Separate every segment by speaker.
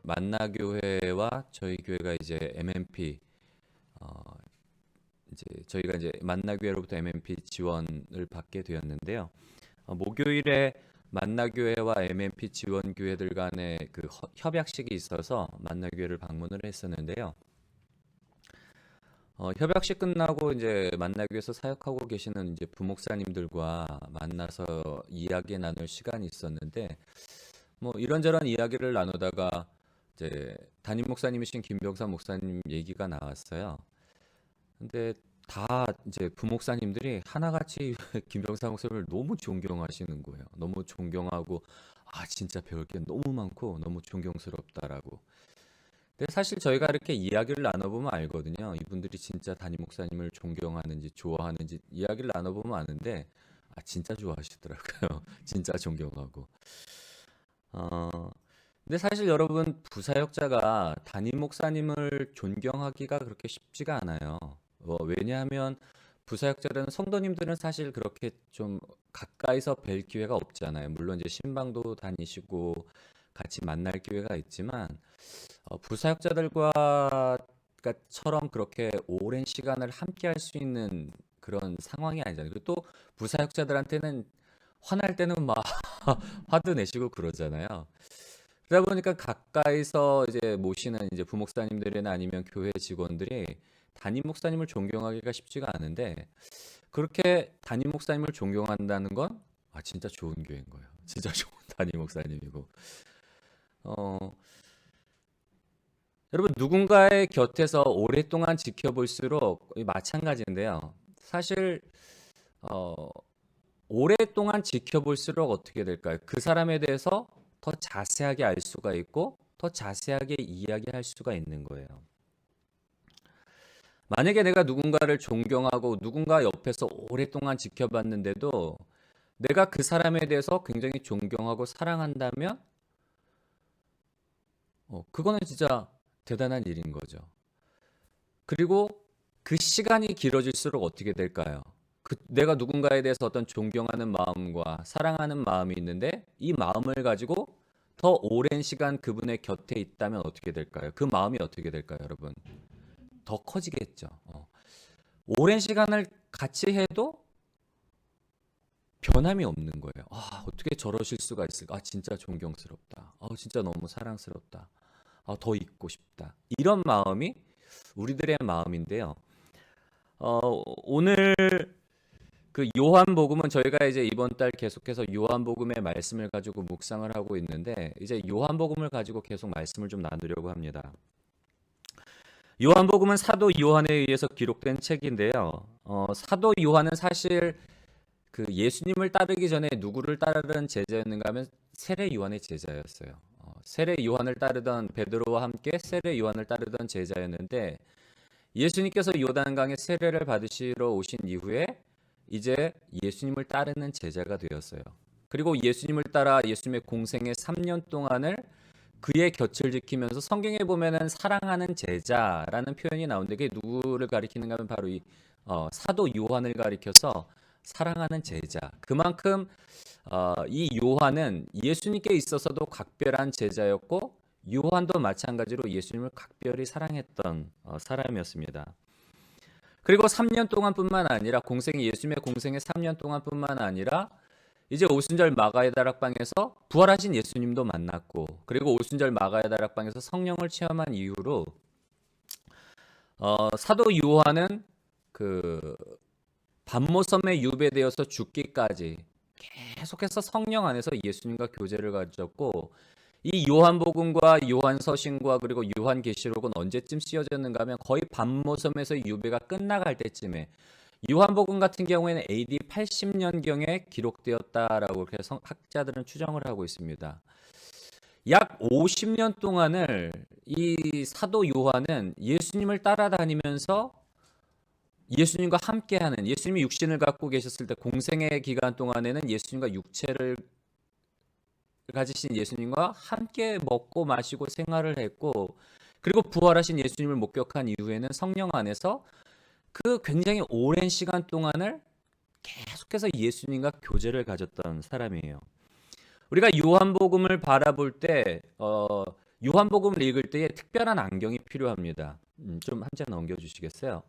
Speaker 1: 만나교회와 저희 교회가 이제 MNP 어, 이제 저희가 이제 만나교회로부터 MNP 지원을 받게 되었는데요. 목요일에 만나교회와 MNP 지원교회들 간의 그 협약식이 있어서 만나교회를 방문을 했었는데요. 협약식 끝나고 이제 만나교회에서 사역하고 계시는 이제 부목사님들과 만나서 이야기 나눌 시간이 있었는데 뭐 이런저런 이야기를 나누다가 이제 담임 목사님이신 김병삼 목사님 얘기가 나왔어요. 근데 다 이제 부목사님들이 하나같이 김병삼 목사님을 너무 존경하시는 거예요. 너무 존경하고 아 진짜 배울 게 너무 많고 너무 존경스럽다라고. 근데 사실 저희가 이렇게 이야기를 나눠보면 알거든요. 이분들이 진짜 담임 목사님을 존경하는지 좋아하는지 이야기를 나눠보면 아는데 아 진짜 좋아하시더라고요. 진짜 존경하고. 어, 근데 사실 여러분 부사역자가 담임 목사님을 존경하기가 그렇게 쉽지가 않아요. 왜냐하면 부사역자라는 성도님들은 사실 그렇게 좀 가까이서 뵐 기회가 없잖아요. 물론 이제 신방도 다니시고 같이 만날 기회가 있지만 부사역자들과처럼 그렇게 오랜 시간을 함께 할 수 있는 그런 상황이 아니잖아요. 그리고 또 부사역자들한테는 화날 때는 막 화도 내시고 그러잖아요. 그러다 보니까 가까이서 이제 모시는 이제 부목사님들이나 아니면 교회 직원들이 담임 목사님을 존경하기가 쉽지가 않은데 그렇게 담임 목사님을 존경한다는 건 아, 진짜 좋은 교회인 거예요. 진짜 좋은 담임 목사님이고. 어, 여러분 누군가의 곁에서 오랫동안 지켜볼수록 마찬가지인데요. 사실 어, 오랫동안 지켜볼수록 어떻게 될까요? 그 사람에 대해서 더 자세하게 알 수가 있고 더 자세하게 이야기할 수가 있는 거예요. 만약에 내가 누군가를 존경하고 누군가 옆에서 오랫동안 지켜봤는데도 내가 그 사람에 대해서 굉장히 존경하고 사랑한다면 그거는 진짜 대단한 일인 거죠. 그리고 그 시간이 길어질수록 어떻게 될까요? 내가 누군가에 대해서 어떤 존경하는 마음과 사랑하는 마음이 있는데 이 마음을 가지고 더 오랜 시간 그분의 곁에 있다면 어떻게 될까요? 그 마음이 어떻게 될까요, 여러분? 더 커지겠죠. 오랜 시간을 같이 해도 변함이 없는 거예요. 아, 어떻게 저러실 수가 있을까? 아, 진짜 존경스럽다. 아, 진짜 너무 사랑스럽다. 아, 더 있고 싶다. 이런 마음이 우리들의 마음인데요. 오늘 그 요한복음은 저희가 이제 이번 달 계속해서 요한복음의 말씀을 가지고 묵상을 하고 있는데 이제 요한복음을 가지고 계속 말씀을 좀 나누려고 합니다. 요한복음은 사도 요한에 의해서 기록된 책인데요. 사도 요한은 사실 그 예수님을 따르기 전에 누구를 따르는 제자였는가 하면 세례 요한의 제자였어요. 세례 요한을 따르던 베드로와 함께 세례 요한을 따르던 제자였는데 예수님께서 요단강에 세례를 받으시러 오신 이후에 이제 예수님을 따르는 제자가 되었어요. 그리고 예수님을 따라 예수님의 공생의 3년 동안을 그의 곁을 지키면서 성경에 보면은 사랑하는 제자라는 표현이 나오는데 그게 누구를 가리키는가 하면 바로 이 사도 요한을 가리켜서 사랑하는 제자. 그만큼 이 요한은 예수님께 있어서도 각별한 제자였고 요한도 마찬가지로 예수님을 각별히 사랑했던 사람이었습니다. 그리고 3년 동안뿐만 아니라 예수님의 공생의 3년 동안뿐만 아니라 이제 오순절 마가의 다락방에서 부활하신 예수님도 만났고 그리고 오순절 마가의 다락방에서 성령을 체험한 이후로 사도 요한은 그 반모섬에 유배되어서 죽기까지 계속해서 성령 안에서 예수님과 교제를 가졌고 이 요한복음과 요한서신과 그리고 요한계시록은 언제쯤 쓰여졌는가 하면 거의 반모섬에서 유배가 끝나갈 때쯤에 요한복음 같은 경우에는 AD 80년경에 기록되었다라고 그렇게 학자들은 추정을 하고 있습니다. 약 50년 동안을 이 사도 요한은 예수님을 따라다니면서 예수님과 함께하는 예수님이 육신을 갖고 계셨을 때 공생의 기간 동안에는 예수님과 육체를 가지신 예수님과 함께 먹고 마시고 생활을 했고 그리고 부활하신 예수님을 목격한 이후에는 성령 안에서 그 굉장히 오랜 시간 동안을 계속해서 예수님과 교제를 가졌던 사람이에요. 우리가 요한복음을 바라볼 때 요한복음을 읽을 때에 특별한 안경이 필요합니다. 좀 한 장 넘겨주시겠어요?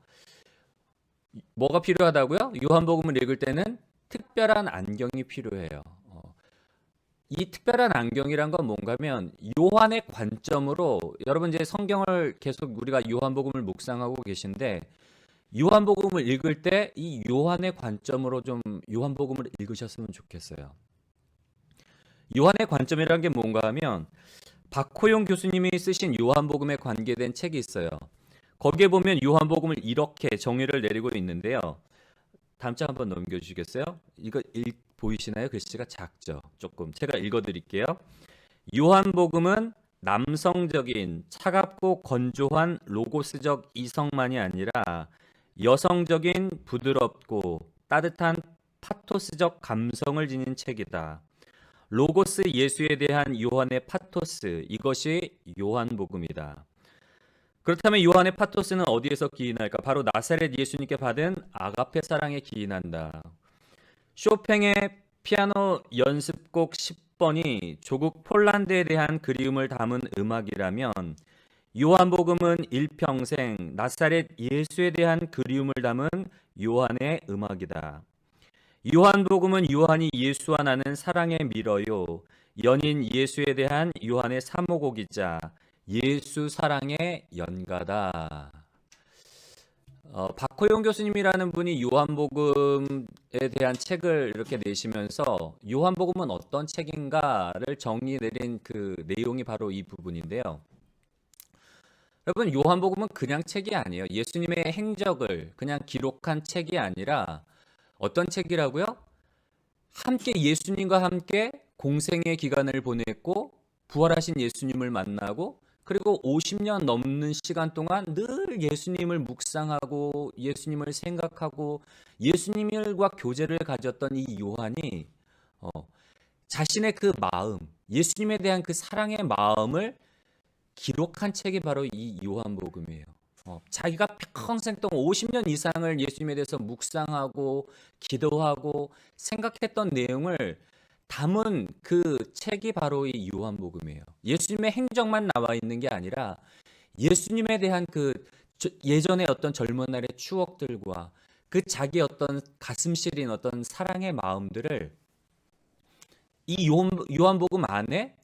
Speaker 1: 뭐가 필요하다고요? 요한복음을 읽을 때는 특별한 안경이 필요해요. 이 특별한 안경이란 건 뭔가 하면 요한의 관점으로 여러분 이제 성경을 계속 우리가 요한복음을 묵상하고 계신데 요한복음을 읽을 때 이 요한의 관점으로 좀 요한복음을 읽으셨으면 좋겠어요. 요한의 관점이라는 게 뭔가 하면 박호용 교수님이 쓰신 요한복음에 관계된 책이 있어요. 거기에 보면 요한복음을 이렇게 정의를 내리고 있는데요. 다음 장 한번 넘겨주시겠어요? 이거 보이시나요? 글씨가 작죠? 조금 제가 읽어드릴게요. 요한복음은 남성적인 차갑고 건조한 로고스적 이성만이 아니라 여성적인 부드럽고 따뜻한 파토스적 감성을 지닌 책이다. 로고스 예수에 대한 요한의 파토스, 이것이 요한복음이다. 그렇다면 요한의 파토스는 어디에서 기인할까? 바로 나사렛 예수님께 받은 아가페 사랑에 기인한다. 쇼팽의 피아노 연습곡 10번이 조국 폴란드에 대한 그리움을 담은 음악이라면 요한복음은 일평생 나사렛 예수에 대한 그리움을 담은 요한의 음악이다. 요한복음은 요한이 예수와 나는 사랑의 미러요. 연인 예수에 대한 요한의 사모곡이자 예수 사랑의 연가다. 박호용 교수님이라는 분이 요한복음에 대한 책을 이렇게 내시면서 요한복음은 어떤 책인가를 정리 내린 그 내용이 바로 이 부분인데요. 여러분, 요한복음은 그냥 책이 아니에요. 예수님의 행적을 그냥 기록한 책이 아니라 어떤 책이라고요? 함께 예수님과 함께 공생의 기간을 보냈고 부활하신 예수님을 만나고 그리고 50년 넘는 시간 동안 늘 예수님을 묵상하고 예수님을 생각하고 예수님과 교제를 가졌던 이 요한이 자신의 그 마음, 예수님에 대한 그 사랑의 마음을 기록한 책이 바로 이 요한복음이에요. 자기가 평생 동안 50년 이상을 예수님에 대해서 묵상하고 기도하고 생각했던 내용을 담은 그 책이 바로 이 요한복음이에요. 예수님의 행적만 나와 있는 게 아니라 예수님에 대한 그 예전의 어떤 젊은 날의 추억들과 그 자기 어떤 가슴 시린 어떤 사랑의 마음들을 이 요한복음 안에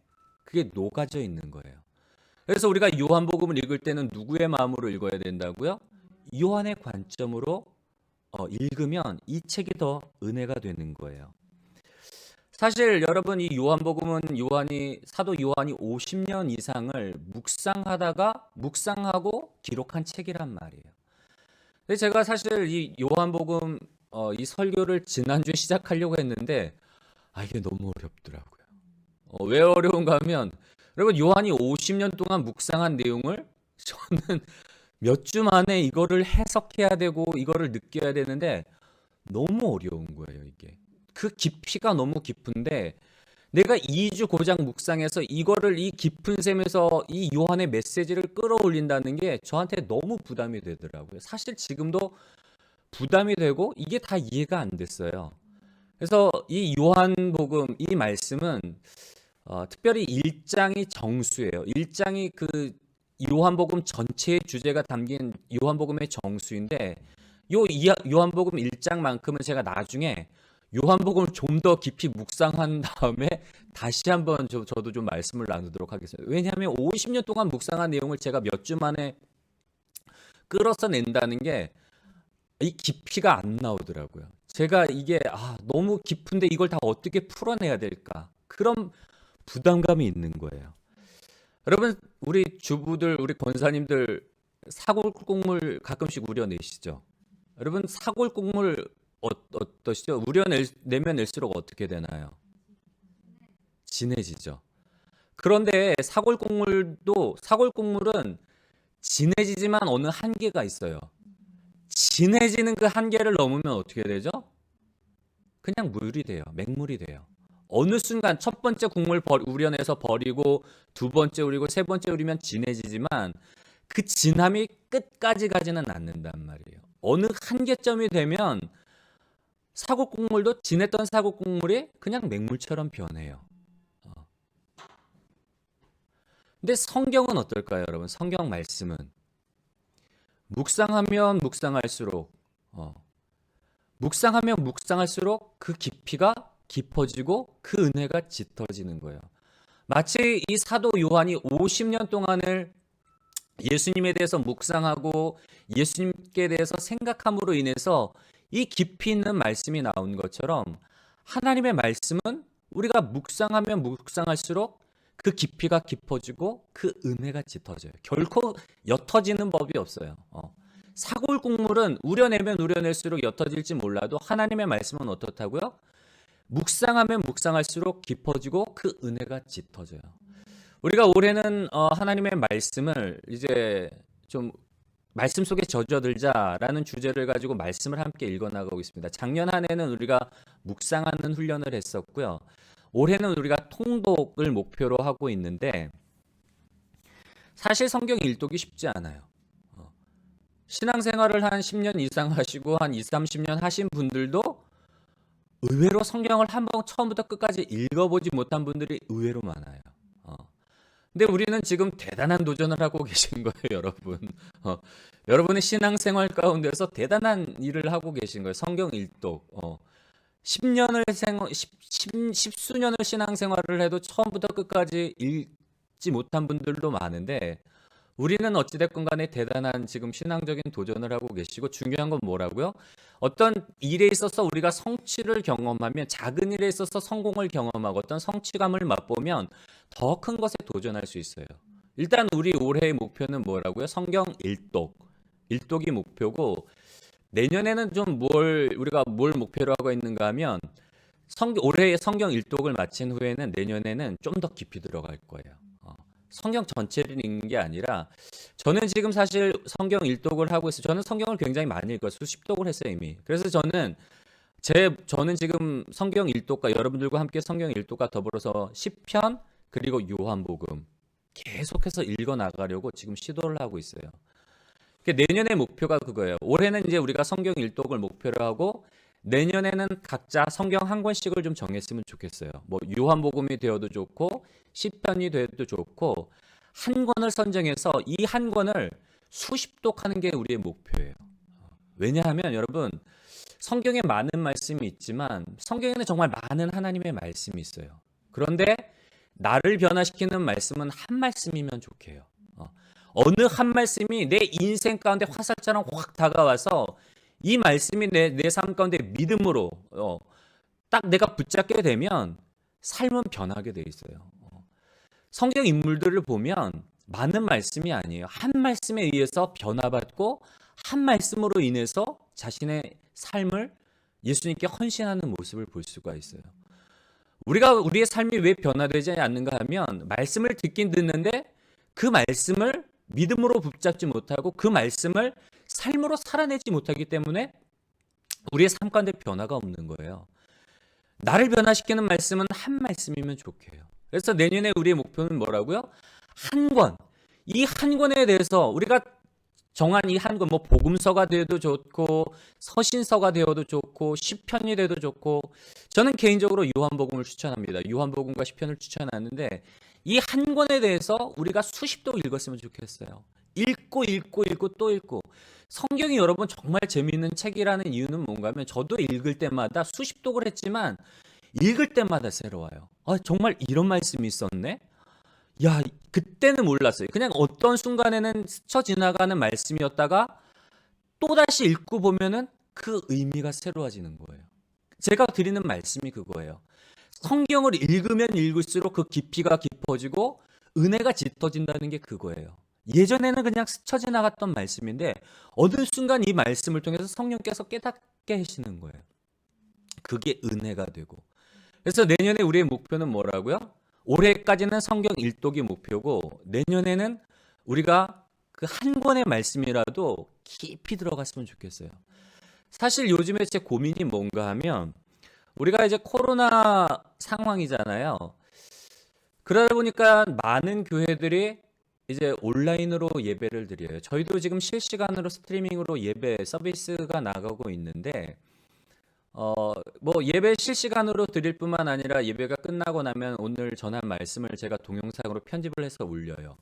Speaker 1: 그게 녹아져 있는 거예요. 그래서 우리가 요한복음을 읽을 때는 누구의 마음으로 읽어야 된다고요? 요한의 관점으로 읽으면 이 책이 더 은혜가 되는 거예요. 사실 여러분 이 요한복음은 사도 요한이 50년 이상을 묵상하고 기록한 책이란 말이에요. 근데 제가 사실 이 요한복음 이 설교를 지난주에 시작하려고 했는데 이게 너무 어렵더라고요. 왜 어려운가 하면 여러분 요한이 50년 동안 묵상한 내용을 저는 몇 주 만에 이거를 해석해야 되고 이거를 느껴야 되는데 너무 어려운 거예요, 이게. 그 깊이가 너무 깊은데 내가 2주 고작 묵상해서 이거를 이 깊은 셈에서 이 요한의 메시지를 끌어올린다는 게 저한테 너무 부담이 되더라고요. 사실 지금도 부담이 되고 이게 다 이해가 안 됐어요. 그래서 이 요한복음 이 말씀은 특별히 1장이 정수예요. 1장이 그 요한복음 전체의 주제가 담긴 요한복음의 정수인데 요한복음 1장만큼은 제가 나중에 요한복음을 좀 더 깊이 묵상한 다음에 다시 한번 저도 좀 말씀을 나누도록 하겠습니다. 왜냐하면 50년 동안 묵상한 내용을 제가 몇 주 만에 끌어서 낸다는 게 이 깊이가 안 나오더라고요. 제가 이게 너무 깊은데 이걸 다 어떻게 풀어내야 될까? 그런 부담감이 있는 거예요. 여러분, 우리 주부들, 우리 권사님들 사골국물 가끔씩 우려내시죠? 여러분, 사골국물 어떠시죠? 우려내면 낼수록 어떻게 되나요? 진해지죠. 그런데 사골국물은 진해지지만 어느 한계가 있어요. 진해지는 그 한계를 넘으면 어떻게 되죠? 그냥 물이 돼요. 맹물이 돼요. 어느 순간 첫 번째 국물 우려내서 버리고 두 번째 우리고 세 번째 우리면 진해지지만 그 진함이 끝까지 가지는 않는단 말이에요. 어느 한계점이 되면 사골국물도 진했던 사골국물이 그냥 맹물처럼 변해요. 근데 성경은 어떨까요, 여러분? 성경 말씀은 묵상하면 묵상할수록 묵상하면 묵상할수록 그 깊이가 깊어지고 그 은혜가 짙어지는 거예요. 마치 이 사도 요한이 50년 동안을 예수님에 대해서 묵상하고 예수님께 대해서 생각함으로 인해서 이 깊이 있는 말씀이 나온 것처럼 하나님의 말씀은 우리가 묵상하면 묵상할수록 그 깊이가 깊어지고 그 은혜가 짙어져요. 결코 옅어지는 법이 없어요. 사골 국물은 우려내면 우려낼수록 옅어질지 몰라도 하나님의 말씀은 어떻다고요? 묵상하면 묵상할수록 깊어지고 그 은혜가 짙어져요. 우리가 올해는 하나님의 말씀을 이제 좀 말씀 속에 젖어들자라는 주제를 가지고 말씀을 함께 읽어나가고 있습니다. 작년 한 해는 우리가 묵상하는 훈련을 했었고요. 올해는 우리가 통독을 목표로 하고 있는데 사실 성경 일독이 쉽지 않아요. 신앙생활을 한 10년 이상 하시고 한 20, 30년 하신 분들도 의외로 성경을 한번 처음부터 끝까지 읽어보지 못한 분들이 의외로 많아요. 근데 우리는 지금 대단한 도전을 하고 계신 거예요, 여러분. 여러분의 신앙생활 가운데서 대단한 일을 하고 계신 거예요. 성경 일독. 10수년을 신앙생활을 해도 처음부터 끝까지 읽지 못한 분들도 많은데 우리는 어찌됐건 간에 대단한 지금 신앙적인 도전을 하고 계시고 중요한 건 뭐라고요? 어떤 일에 있어서 우리가 성취를 경험하면 작은 일에 있어서 성공을 경험하고 어떤 성취감을 맛보면 더 큰 것에 도전할 수 있어요. 일단 우리 올해의 목표는 뭐라고요? 성경 일독. 일독이 목표고 내년에는 좀 우리가 뭘 목표로 하고 있는가 하면 올해의 성경 일독을 마친 후에는 내년에는 좀 더 깊이 들어갈 거예요. 성경 전체를 읽는 게 아니라 저는 지금 사실 성경 일독을 하고 있어요. 저는 성경을 굉장히 많이 읽어요. 수십독을 했어요 이미. 그래서 저는 지금 성경 일독과 여러분들과 함께 성경 일독과 더불어서 시편 그리고 요한복음 계속해서 읽어 나가려고 지금 시도를 하고 있어요. 내년의 목표가 그거예요. 올해는 이제 우리가 성경 일독을 목표로 하고 내년에는 각자 성경 한 권씩을 좀 정했으면 좋겠어요. 뭐 요한복음이 되어도 좋고 시편이 되어도 좋고 한 권을 선정해서 이 한 권을 수십독하는 게 우리의 목표예요. 왜냐하면 여러분 성경에 많은 말씀이 있지만 성경에는 정말 많은 하나님의 말씀이 있어요. 그런데 나를 변화시키는 말씀은 한 말씀이면 좋게요. 어느 한 말씀이 내 인생 가운데 화살처럼 확 다가와서 이 말씀이 내 삶 가운데 믿음으로 딱 내가 붙잡게 되면 삶은 변하게 돼 있어요. 성경 인물들을 보면 많은 말씀이 아니에요. 한 말씀에 의해서 변화받고 한 말씀으로 인해서 자신의 삶을 예수님께 헌신하는 모습을 볼 수가 있어요. 우리의 삶이 왜 변화되지 않는가 하면 말씀을 듣긴 듣는데 그 말씀을 믿음으로 붙잡지 못하고 그 말씀을 삶으로 살아내지 못하기 때문에 우리의 삶 가운데 변화가 없는 거예요. 나를 변화시키는 말씀은 한 말씀이면 좋게요. 그래서 내년에 우리의 목표는 뭐라고요? 한 권. 이 한 권에 대해서 우리가 정한 이 한 권, 뭐 복음서가 되어도 좋고 서신서가 되어도 좋고 시편이 되어도 좋고 저는 개인적으로 요한복음을 추천합니다. 요한복음과 시편을 추천하는데 이 한 권에 대해서 우리가 수십도 읽었으면 좋겠어요. 읽고 또 읽고. 성경이 여러분 정말 재미있는 책이라는 이유는 뭔가 하면 저도 읽을 때마다 수십독을 했지만 읽을 때마다 새로워요. 정말 이런 말씀이 있었네? 야, 그때는 몰랐어요. 그냥 어떤 순간에는 스쳐 지나가는 말씀이었다가 또다시 읽고 보면은 그 의미가 새로워지는 거예요. 제가 드리는 말씀이 그거예요. 성경을 읽으면 읽을수록 그 깊이가 깊어지고 은혜가 짙어진다는 게 그거예요. 예전에는 그냥 스쳐 지나갔던 말씀인데 어느 순간 이 말씀을 통해서 성령께서 깨닫게 하시는 거예요. 그게 은혜가 되고. 그래서 내년에 우리의 목표는 뭐라고요? 올해까지는 성경 일독이 목표고 내년에는 우리가 그 한 권의 말씀이라도 깊이 들어갔으면 좋겠어요. 사실 요즘에 제 고민이 뭔가 하면 우리가 이제 코로나 상황이잖아요. 그러다 보니까 많은 교회들이 이제 온라인으로 예배를 드려요. 저희도 지금 실시간으로 스트리밍으로 예배 서비스가 나가고 있는데 뭐 예배 실시간으로 드릴 뿐만 아니라 예배가 끝나고 나면 오늘 전한 말씀을 제가 동영상으로 편집을 해서 올려요.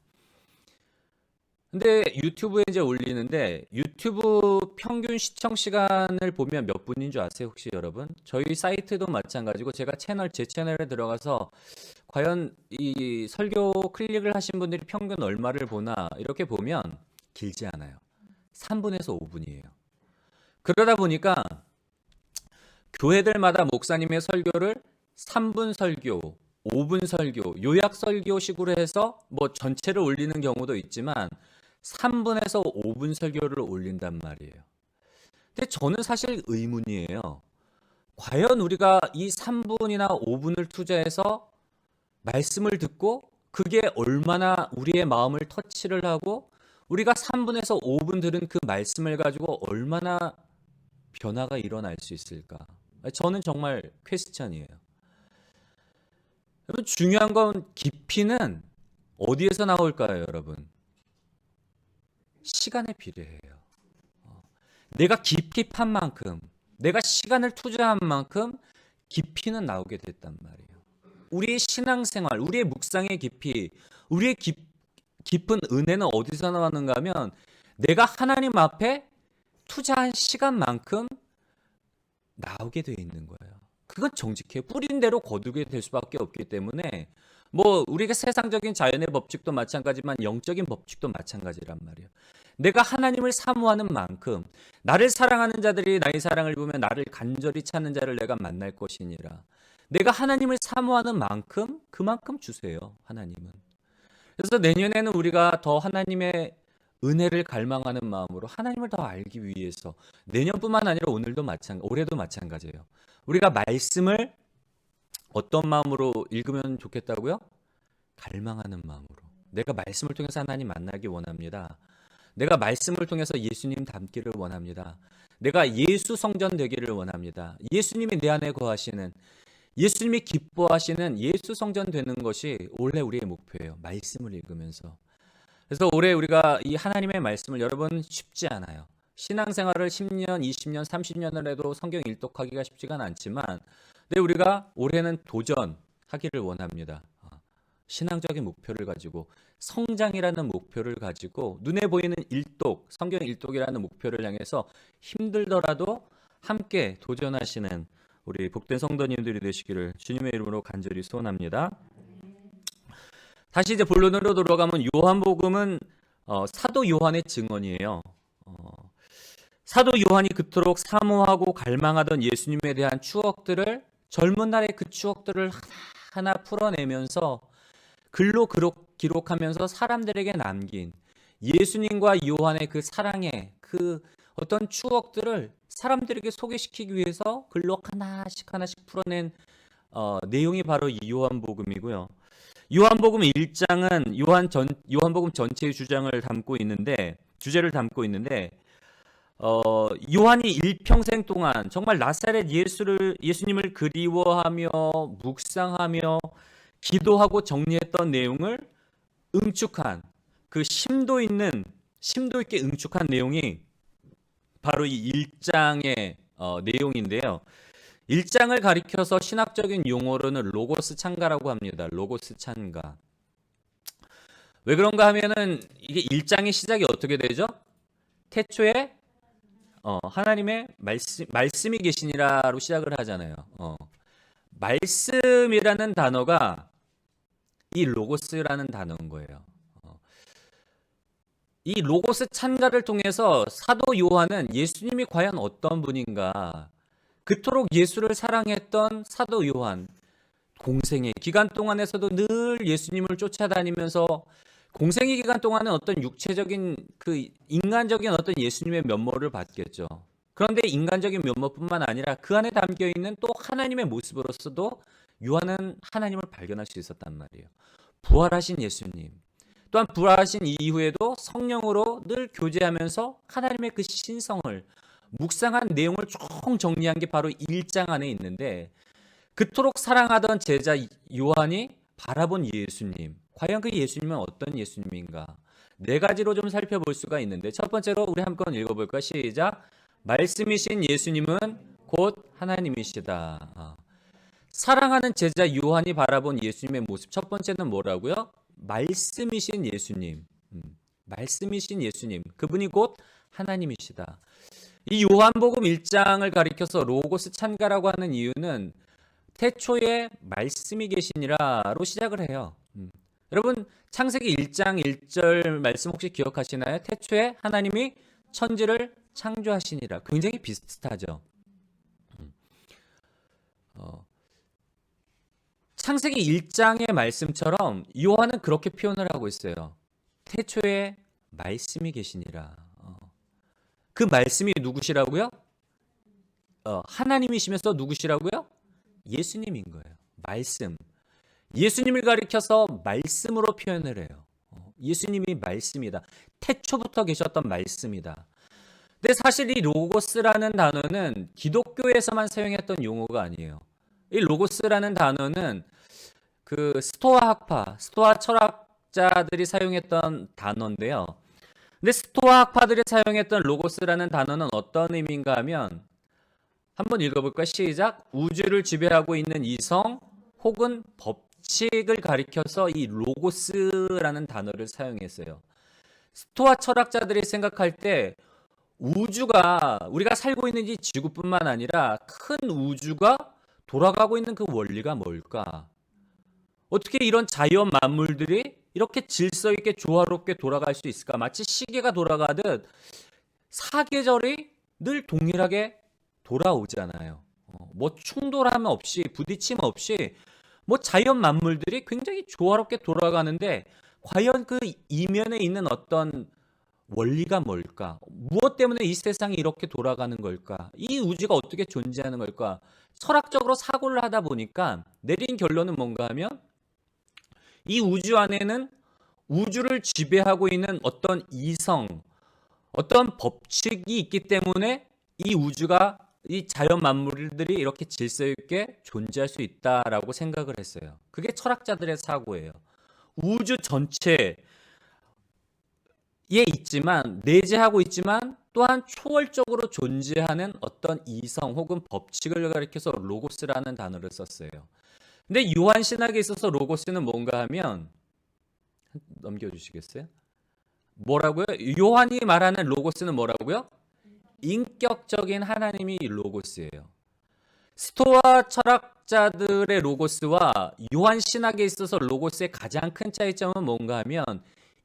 Speaker 1: 근데 유튜브에 이제 올리는데 유튜브 평균 시청 시간을 보면 몇 분인 줄 아세요, 혹시 여러분? 저희 사이트도 마찬가지고 제가 제 채널에 들어가서 과연 이 설교 클릭을 하신 분들이 평균 얼마를 보나 이렇게 보면 길지 않아요. 3분에서 5분이에요. 그러다 보니까 교회들마다 목사님의 설교를 3분 설교, 5분 설교, 요약 설교식으로 해서 뭐 전체를 올리는 경우도 있지만 3분에서 5분 설교를 올린단 말이에요. 근데 저는 사실 의문이에요. 과연 우리가 이 3분이나 5분을 투자해서 말씀을 듣고 그게 얼마나 우리의 마음을 터치를 하고 우리가 3분에서 5분 들은 그 말씀을 가지고 얼마나 변화가 일어날 수 있을까? 저는 정말 퀘스천이에요. 여러분, 중요한 건 깊이는 어디에서 나올까요, 여러분? 시간에 비례해요. 내가 깊이 판 만큼, 내가 시간을 투자한 만큼 깊이는 나오게 됐단 말이에요. 우리의 신앙생활, 우리의 묵상의 깊이, 우리의 깊은 은혜는 어디서 나왔는가 하면 내가 하나님 앞에 투자한 시간만큼 나오게 되어 있는 거예요. 그건 정직해요. 뿌린 대로 거두게 될 수밖에 없기 때문에 뭐 우리가 세상적인 자연의 법칙도 마찬가지지만 영적인 법칙도 마찬가지란 말이에요. 내가 하나님을 사모하는 만큼 나를 사랑하는 자들이 나의 사랑을 보면 나를 간절히 찾는 자를 내가 만날 것이니라. 내가 하나님을 사모하는 만큼 그만큼 주세요, 하나님은. 그래서 내년에는 우리가 더 하나님의 은혜를 갈망하는 마음으로 하나님을 더 알기 위해서 내년뿐만 아니라 올해도 마찬가지예요. 우리가 말씀을 어떤 마음으로 읽으면 좋겠다고요? 갈망하는 마음으로. 내가 말씀을 통해서 하나님 만나기 원합니다. 내가 말씀을 통해서 예수님 닮기를 원합니다. 내가 예수 성전 되기를 원합니다. 예수님이 내 안에 거하시는, 예수님이 기뻐하시는 예수 성전 되는 것이 올해 우리의 목표예요. 말씀을 읽으면서. 그래서 올해 우리가 이 하나님의 말씀을, 여러분, 쉽지 않아요. 신앙생활을 10년, 20년, 30년을 해도 성경 일독하기가 쉽지가 않지만, 근데 우리가 올해는 도전하기를 원합니다. 신앙적인 목표를 가지고, 성장이라는 목표를 가지고, 눈에 보이는 일독, 성경 일독이라는 목표를 향해서 힘들더라도 함께 도전하시는 우리 복된 성도님들이 되시기를 주님의 이름으로 간절히 소원합니다. 다시 이제 본론으로 돌아가면 요한복음은 사도 요한의 증언이에요. 사도 요한이 그토록 사모하고 갈망하던 예수님에 대한 추억들을, 젊은 날의 그 추억들을 하나하나 풀어내면서 글로 기록하면서 사람들에게 남긴 예수님과 요한의 그 사랑의 그 어떤 추억들을 사람들에게 소개시키기 위해서 글로 하나씩 풀어낸 내용이 바로 이 요한복음이고요. 요한복음 1장은 요한복음 전체의 주제를 담고 있는데 요한이 일평생 동안 정말 나사렛 예수님을 그리워하며 묵상하며 기도하고 정리했던 내용을 응축한, 그 심도 있게 응축한 내용이 바로 이 1장의 내용인데요. 1장을 가리켜서 신학적인 용어로는 로고스 찬가라고 합니다. 로고스 찬가. 왜 그런가 하면은 이게 1장의 시작이 어떻게 되죠? 태초에 하나님의 말씀이 계시니라로 시작을 하잖아요. 말씀이라는 단어가 이 로고스라는 단어인 거예요. 이 로고스 찬가를 통해서 사도 요한은 예수님이 과연 어떤 분인가, 그토록 예수를 사랑했던 사도 요한, 공생의 기간 동안에서도 늘 예수님을 쫓아다니면서, 공생의 기간 동안은 어떤 육체적인 그 인간적인 어떤 예수님의 면모를 봤겠죠. 그런데 인간적인 면모뿐만 아니라 그 안에 담겨 있는 또 하나님의 모습으로서도 요한은 하나님을 발견할 수 있었단 말이에요. 부활하신 예수님, 또한 부활하신 이후에도 성령으로 늘 교제하면서 하나님의 그 신성을 묵상한 내용을 쭉 정리한 게 바로 1장 안에 있는데, 그토록 사랑하던 제자 요한이 바라본 예수님, 과연 그 예수님은 어떤 예수님인가? 네 가지로 좀 살펴볼 수가 있는데, 첫 번째로 우리 한번 읽어볼까? 시작. 말씀이신 예수님은 곧 하나님이시다. 사랑하는 제자 요한이 바라본 예수님의 모습, 첫 번째는 뭐라고요? 말씀이신 예수님. 말씀이신 예수님. 그분이 곧 하나님이시다. 이 요한복음 1장을 가리켜서 로고스 찬가라고 하는 이유는 태초에 말씀이 계시니라로 시작을 해요. 여러분 창세기 1장 1절 말씀 혹시 기억하시나요? 태초에 하나님이 천지를 창조하시니라. 굉장히 비슷하죠. 창세기 1장의 말씀처럼 요한은 그렇게 표현을 하고 있어요. 태초에 말씀이 계시니라. 그 말씀이 누구시라고요? 하나님이시면서 누구시라고요? 예수님인 거예요. 말씀. 예수님을 가리켜서 말씀으로 표현을 해요. 예수님이 말씀이다. 태초부터 계셨던 말씀이다. 근데 사실 이 로고스라는 단어는 기독교에서만 사용했던 용어가 아니에요. 이 로고스라는 단어는 그 스토아 철학자들이 사용했던 단어인데요. 근데 스토아 학파들이 사용했던 로고스라는 단어는 어떤 의미인가 하면 한번 읽어볼까요? 시작. 우주를 지배하고 있는 이성 혹은 법칙을 가리켜서 이 로고스라는 단어를 사용했어요. 스토아 철학자들이 생각할 때 우주가 우리가 살고 있는 이 지구뿐만 아니라 큰 우주가 돌아가고 있는 그 원리가 뭘까? 어떻게 이런 자연 만물들이 이렇게 질서 있게 조화롭게 돌아갈 수 있을까? 마치 시계가 돌아가듯 사계절이 늘 동일하게 돌아오잖아요. 뭐 충돌함 없이 부딪힘 없이 뭐 자연 만물들이 굉장히 조화롭게 돌아가는데 과연 그 이면에 있는 어떤 원리가 뭘까? 무엇 때문에 이 세상이 이렇게 돌아가는 걸까? 이 우주가 어떻게 존재하는 걸까? 철학적으로 사고를 하다 보니까 내린 결론은 뭔가 하면 이 우주 안에는 우주를 지배하고 있는 어떤 이성, 어떤 법칙이 있기 때문에 이 우주가 이 자연 만물들이 이렇게 질서 있게 존재할 수 있다라고 생각을 했어요. 그게 철학자들의 사고예요. 우주 전체에 있지만 내재하고 있지만 또한 초월적으로 존재하는 어떤 이성 혹은 법칙을 가리켜서 로고스라는 단어를 썼어요. 근데 요한 신학에 있어서 로고스는 뭔가 하면 넘겨주시겠어요? 뭐라고요? 요한이 말하는 로고스는 뭐라고요? 인격적인 하나님이 로고스예요. 스토아 철학자들의 로고스와 요한 신학에 있어서 로고스의 가장 큰 차이점은 뭔가 하면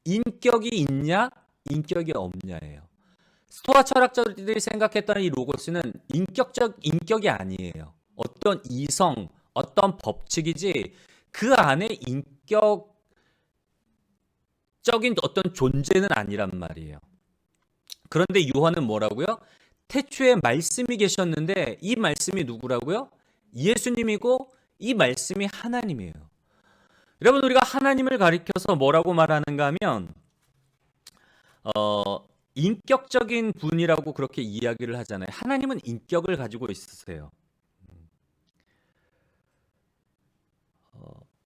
Speaker 1: 인격이 있냐, 인격이 없냐예요. 스토아 철학자들이 생각했던 이 로고스는 인격이 아니에요. 어떤 이성, 어떤 법칙이지 그 안에 인격적인 어떤 존재는 아니란 말이에요. 그런데 요한은 뭐라고요? 태초에 말씀이 계셨는데 이 말씀이 누구라고요? 예수님이고 이 말씀이 하나님이에요. 여러분 우리가 하나님을 가리켜서 뭐라고 말하는가 하면 인격적인 분이라고 그렇게 이야기를 하잖아요. 하나님은 인격을 가지고 있으세요.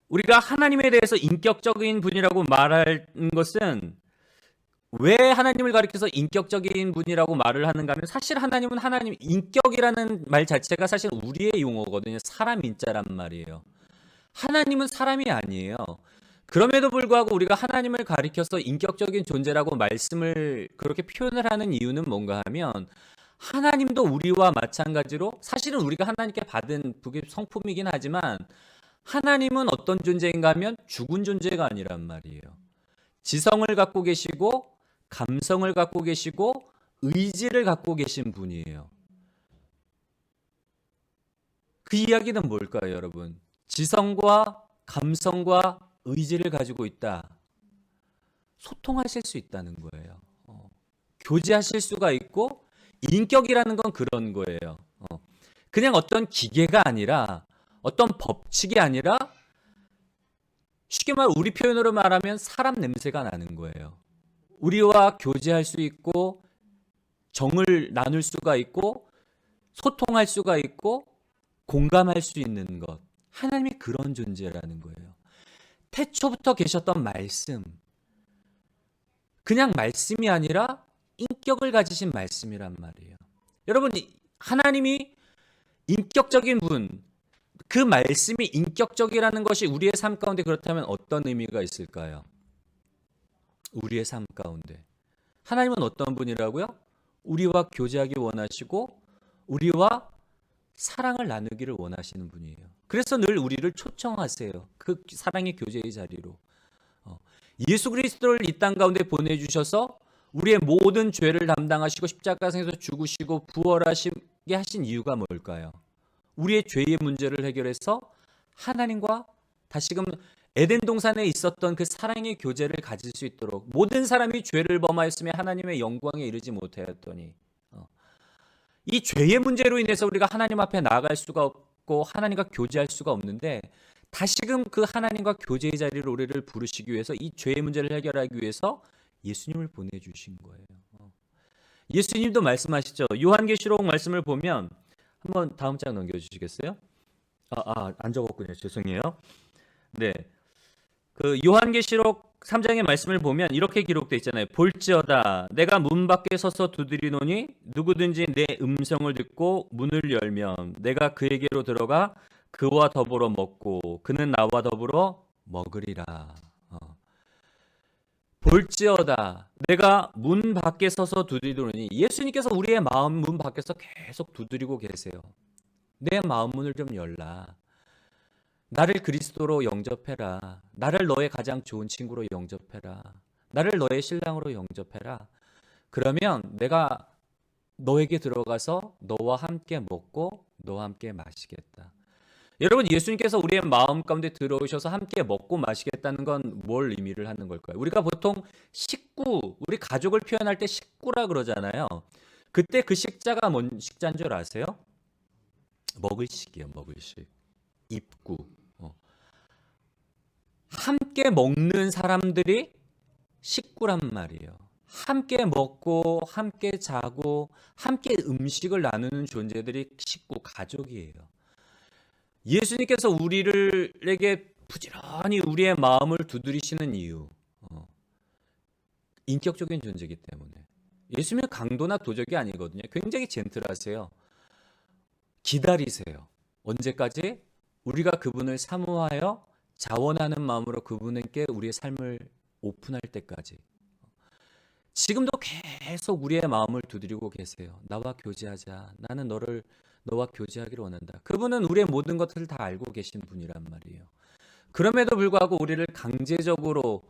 Speaker 1: 우리가 하나님에 대해서 인격적인 분이라고 말하는 것은 왜 하나님을 가리켜서 인격적인 분이라고 말을 하는가 하면 사실 하나님은 하나님 인격이라는 말 자체가 사실 우리의 용어거든요. 사람 인자란 말이에요. 하나님은 사람이 아니에요. 그럼에도 불구하고 우리가 하나님을 가리켜서 인격적인 존재라고 말씀을 그렇게 표현을 하는 이유는 뭔가 하면 하나님도 우리와 마찬가지로 사실은 우리가 하나님께 받은 성품이긴 하지만 하나님은 어떤 존재인가 하면 죽은 존재가 아니란 말이에요. 지성을 갖고 계시고 감성을 갖고 계시고 의지를 갖고 계신 분이에요. 그 이야기는 뭘까요, 여러분? 지성과 감성과 의지를 가지고 있다. 소통하실 수 있다는 거예요. 교제하실 수가 있고 인격이라는 건 그런 거예요. 그냥 어떤 기계가 아니라 어떤 법칙이 아니라 쉽게 말 우리 표현으로 말하면 사람 냄새가 나는 거예요. 우리와 교제할 수 있고 정을 나눌 수가 있고 소통할 수가 있고 공감할 수 있는 것. 하나님이 그런 존재라는 거예요. 태초부터 계셨던 말씀. 그냥 말씀이 아니라 인격을 가지신 말씀이란 말이에요. 여러분, 하나님이 인격적인 분, 그 말씀이 인격적이라는 것이 우리의 삶 가운데 그렇다면 어떤 의미가 있을까요? 우리의 삶 가운데 하나님은 어떤 분이라고요? 우리와 교제하기 원하시고 우리와 사랑을 나누기를 원하시는 분이에요. 그래서 늘 우리를 초청하세요. 그 사랑의 교제의 자리로. 예수 그리스도를 이 땅 가운데 보내주셔서 우리의 모든 죄를 담당하시고 십자가상에서 죽으시고 부활하시게 하신 이유가 뭘까요? 우리의 죄의 문제를 해결해서 하나님과 다시금 에덴 동산에 있었던 그 사랑의 교제를 가질 수 있도록, 모든 사람이 죄를 범하였으며 하나님의 영광에 이르지 못하였더니 이 죄의 문제로 인해서 우리가 하나님 앞에 나아갈 수가 없고 하나님과 교제할 수가 없는데, 다시금 그 하나님과 교제의 자리로 우리를 부르시기 위해서 이 죄의 문제를 해결하기 위해서 예수님을 보내주신 거예요. 예수님도 말씀하시죠. 요한계시록 말씀을 보면 한번 다음 장 넘겨주시겠어요? 안 적었군요. 죄송해요. 네, 그 요한계시록 3장의 말씀을 보면 이렇게 기록되어 있잖아요. 볼지어다 내가 문 밖에 서서 두드리노니 누구든지 내 음성을 듣고 문을 열면 내가 그에게로 들어가 그와 더불어 먹고 그는 나와 더불어 먹으리라. 볼지어다 내가 문 밖에 서서 두드리노니, 예수님께서 우리의 마음 문 밖에서 계속 두드리고 계세요. 내 마음 문을 좀 열라. 나를 그리스도로 영접해라. 나를 너의 가장 좋은 친구로 영접해라. 나를 너의 신랑으로 영접해라. 그러면 내가 너에게 들어가서 너와 함께 먹고 너와 함께 마시겠다. 여러분, 예수님께서 우리의 마음 가운데 들어오셔서 함께 먹고 마시겠다는 건 뭘 의미를 하는 걸까요? 우리가 보통 식구, 우리 가족을 표현할 때 식구라 그러잖아요. 그때 그 식자가 뭔 식자인 줄 아세요? 먹을 식이에요. 먹을 식. 입구. 함께 먹는 사람들이 식구란 말이에요. 함께 먹고 함께 자고 함께 음식을 나누는 존재들이 식구, 가족이에요. 예수님께서 우리에게 부지런히 우리의 마음을 두드리시는 이유, 인격적인 존재이기 때문에. 예수님은 강도나 도적이 아니거든요. 굉장히 젠틀하세요. 기다리세요. 언제까지? 우리가 그분을 사모하여 자원하는 마음으로 그분께 우리의 삶을 오픈할 때까지. 지금도 계속 우리의 마음을 두드리고 계세요. 나와 교제하자. 나는 너와 교제하기를 원한다. 그분은 우리의 모든 것들을 다 알고 계신 분이란 말이에요. 그럼에도 불구하고 우리를 강제적으로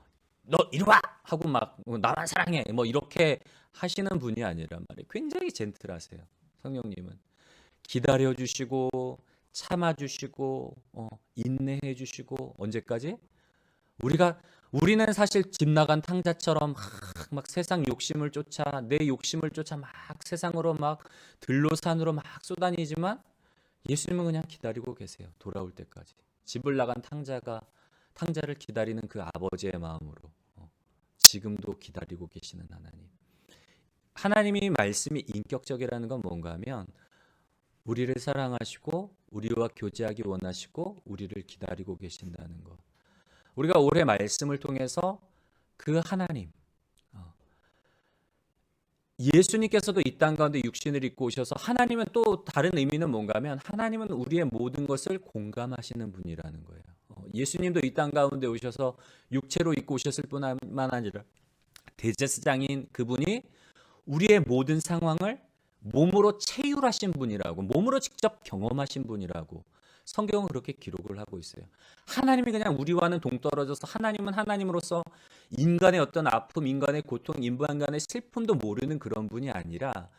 Speaker 1: 너 이리 와! 하고 막 나만 사랑해! 뭐 이렇게 하시는 분이 아니란 말이에요. 굉장히 젠틀하세요. 성령님은 기다려주시고 참아주시고 인내해주시고. 언제까지? 우리는 사실 집 나간 탕자처럼 막 세상 욕심을 쫓아, 내 욕심을 쫓아 막 세상으로 막 들로 산으로 막 쏘다니지만 예수님은 그냥 기다리고 계세요. 돌아올 때까지. 집을 나간 탕자를 기다리는 그 아버지의 마음으로 지금도 기다리고 계시는 하나님. 하나님이 말씀이 인격적이라는 건 뭔가 하면 우리를 사랑하시고 우리와 교제하기 원하시고 우리를 기다리고 계신다는 것. 우리가 올해 말씀을 통해서 그 하나님, 예수님께서도 이 땅 가운데 육신을 입고 오셔서, 하나님은 또 다른 의미는 뭔가 하면 하나님은 우리의 모든 것을 공감하시는 분이라는 거예요. 예수님도 이 땅 가운데 오셔서 육체로 입고 오셨을 뿐만 아니라 대제사장인 그분이 우리의 모든 상황을 몸으로 체휼하신 분이라고, 몸으로 직접 경험하신 분이라고 성경은 그렇게 기록을 하고 있어요. 하나님이 그냥 우리와는 동떨어져서 하나님은 하나님으로서 인간의 어떤 아픔, 인간의 고통, 인간의 슬픔도 모르는 그런 분이 아니라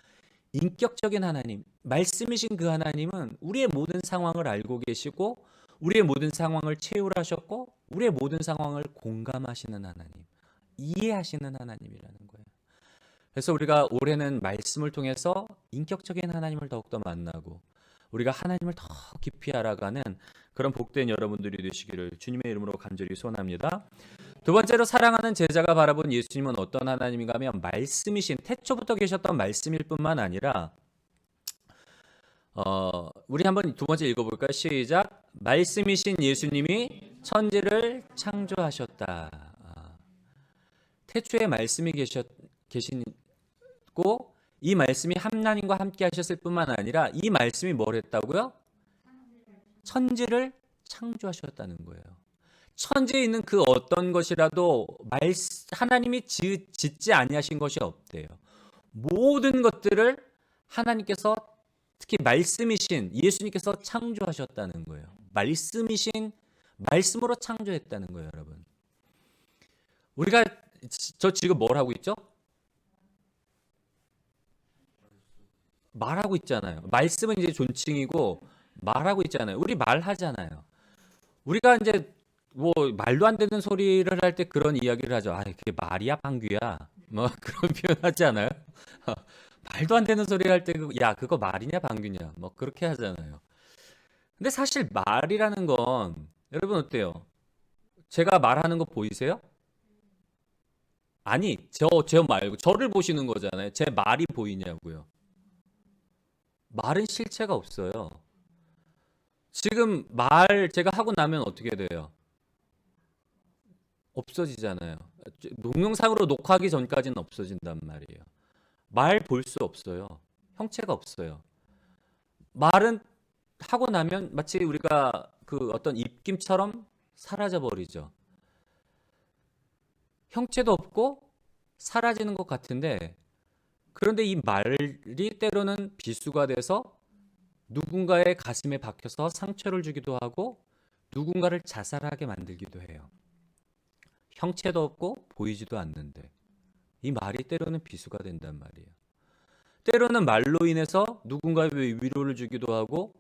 Speaker 1: 인격적인 하나님, 말씀이신 그 하나님은 우리의 모든 상황을 알고 계시고 우리의 모든 상황을 체휼하셨고 우리의 모든 상황을 공감하시는 하나님, 이해하시는 하나님이라는 거예요. 그래서 우리가 올해는 말씀을 통해서 인격적인 하나님을 더욱더 만나고 우리가 하나님을 더 깊이 알아가는 그런 복된 여러분들이 되시기를 주님의 이름으로 간절히 소원합니다. 두 번째로, 사랑하는 제자가 바라본 예수님은 어떤 하나님인가 하면 말씀이신, 태초부터 계셨던 말씀일 뿐만 아니라 우리 한번 두 번째 읽어볼까요? 시작. 말씀이신 예수님이 천지를 창조하셨다. 태초에 말씀이 계시고 이 말씀이 하나님과 함께 하셨을 뿐만 아니라 이 말씀이 뭘 했다고요? 천지를 창조하셨다는 거예요. 천지에 있는 그 어떤 것이라도 하나님이 짓지 아니하신 것이 없대요. 모든 것들을 하나님께서, 특히 말씀이신 예수님께서 창조하셨다는 거예요. 말씀으로 창조했다는 거예요, 여러분. 우리가 저 지금 뭘 하고 있죠? 말하고 있잖아요. 말씀은 이제 존칭이고 말하고 있잖아요. 우리 말하잖아요. 우리가 이제 뭐 말도 안 되는 소리를 할 때 그런 이야기를 하죠. 아, 그게 말이야, 방귀야. 뭐 그런 표현 하지 않아요? 말도 안 되는 소리 할 때, 야, 그거 말이냐, 방귀냐. 뭐 그렇게 하잖아요. 근데 사실 말이라는 건, 여러분 어때요? 제가 말하는 거 보이세요? 아니, 저 말고, 저를 보시는 거잖아요. 제 말이 보이냐고요. 말은 실체가 없어요. 지금 제가 하고 나면 어떻게 돼요? 없어지잖아요. 동영상으로 녹화하기 전까지는 없어진단 말이에요. 말 볼 수 없어요. 형체가 없어요. 말은 하고 나면 마치 우리가 그 어떤 입김처럼 사라져 버리죠. 형체도 없고 사라지는 것 같은데, 그런데 이 말이 때로는 비수가 돼서 누군가의 가슴에 박혀서 상처를 주기도 하고 누군가를 자살하게 만들기도 해요. 형체도 없고 보이지도 않는데 이 말이 때로는 비수가 된단 말이에요. 때로는 말로 인해서 누군가의 위로를 주기도 하고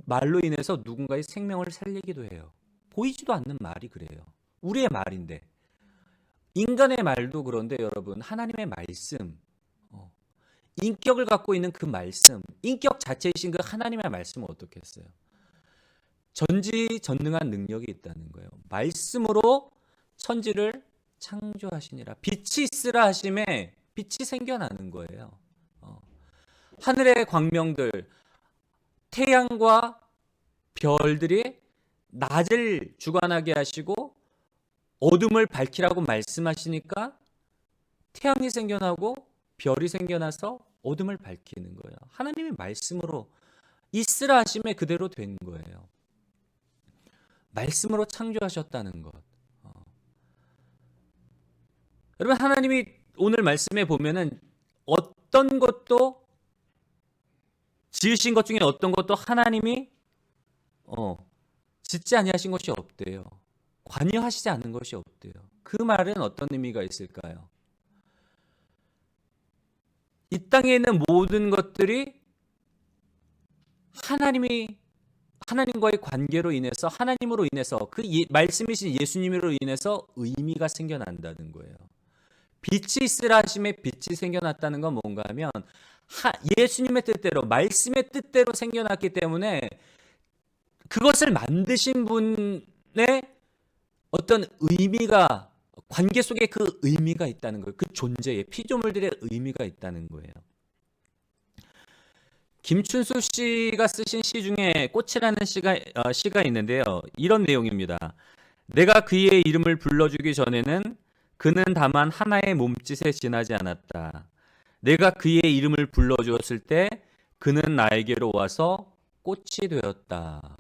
Speaker 1: 말로 인해서 누군가의 생명을 살리기도 해요. 보이지도 않는 말이 그래요. 우리의 말인데. 인간의 말도 그런데 여러분, 하나님의 말씀, 인격을 갖고 있는 그 말씀, 인격 자체이신 그 하나님의 말씀은 어떻게 했어요? 전지전능한 능력이 있다는 거예요. 말씀으로 천지를 창조하시니라. 빛이 있으라 하심에 빛이 생겨나는 거예요. 하늘의 광명들, 태양과 별들이 낮을 주관하게 하시고 어둠을 밝히라고 말씀하시니까 태양이 생겨나고 별이 생겨나서 어둠을 밝히는 거예요. 하나님의 말씀으로 있으라 하심에 그대로 된 거예요. 말씀으로 창조하셨다는 것. 여러분, 하나님이 오늘 말씀에 보면은 어떤 것도, 지으신 것 중에 어떤 것도 하나님이 짓지 아니하신 것이 없대요. 관여하시지 않은 것이 없대요. 그 말은 어떤 의미가 있을까요? 이 땅에 있는 모든 것들이 하나님과의 관계로 인해서, 하나님으로 인해서, 그 말씀이신 예수님으로 인해서 의미가 생겨난다는 거예요. 빛이 있으라 하심에 빛이 생겨났다는 건 뭔가 하면 예수님의 뜻대로, 말씀의 뜻대로 생겨났기 때문에 그것을 만드신 분의 어떤 의미가, 관계 속에 그 의미가 있다는 거예요. 그 존재의, 피조물들의 의미가 있다는 거예요. 김춘수 씨가 쓰신 시 중에 꽃이라는 시가 있는데요. 이런 내용입니다. 내가 그의 이름을 불러주기 전에는 그는 다만 하나의 몸짓에 지나지 않았다. 내가 그의 이름을 불러주었을 때 그는 나에게로 와서 꽃이 되었다.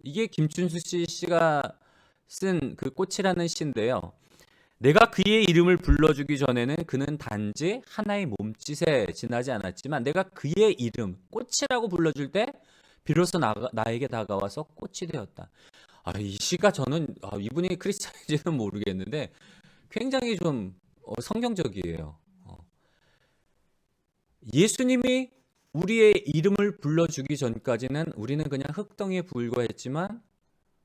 Speaker 1: 이게 김춘수 씨가 쓴 그 꽃이라는 시인데요. 내가 그의 이름을 불러주기 전에는 그는 단지 하나의 몸짓에 지나지 않았지만 내가 그의 이름, 꽃이라고 불러줄 때 비로소 나에게 다가와서 꽃이 되었다. 이 시가 저는 이분이 크리스찬인지는 모르겠는데 굉장히 좀 성경적이에요. 예수님이 우리의 이름을 불러주기 전까지는 우리는 그냥 흙덩이에 불과했지만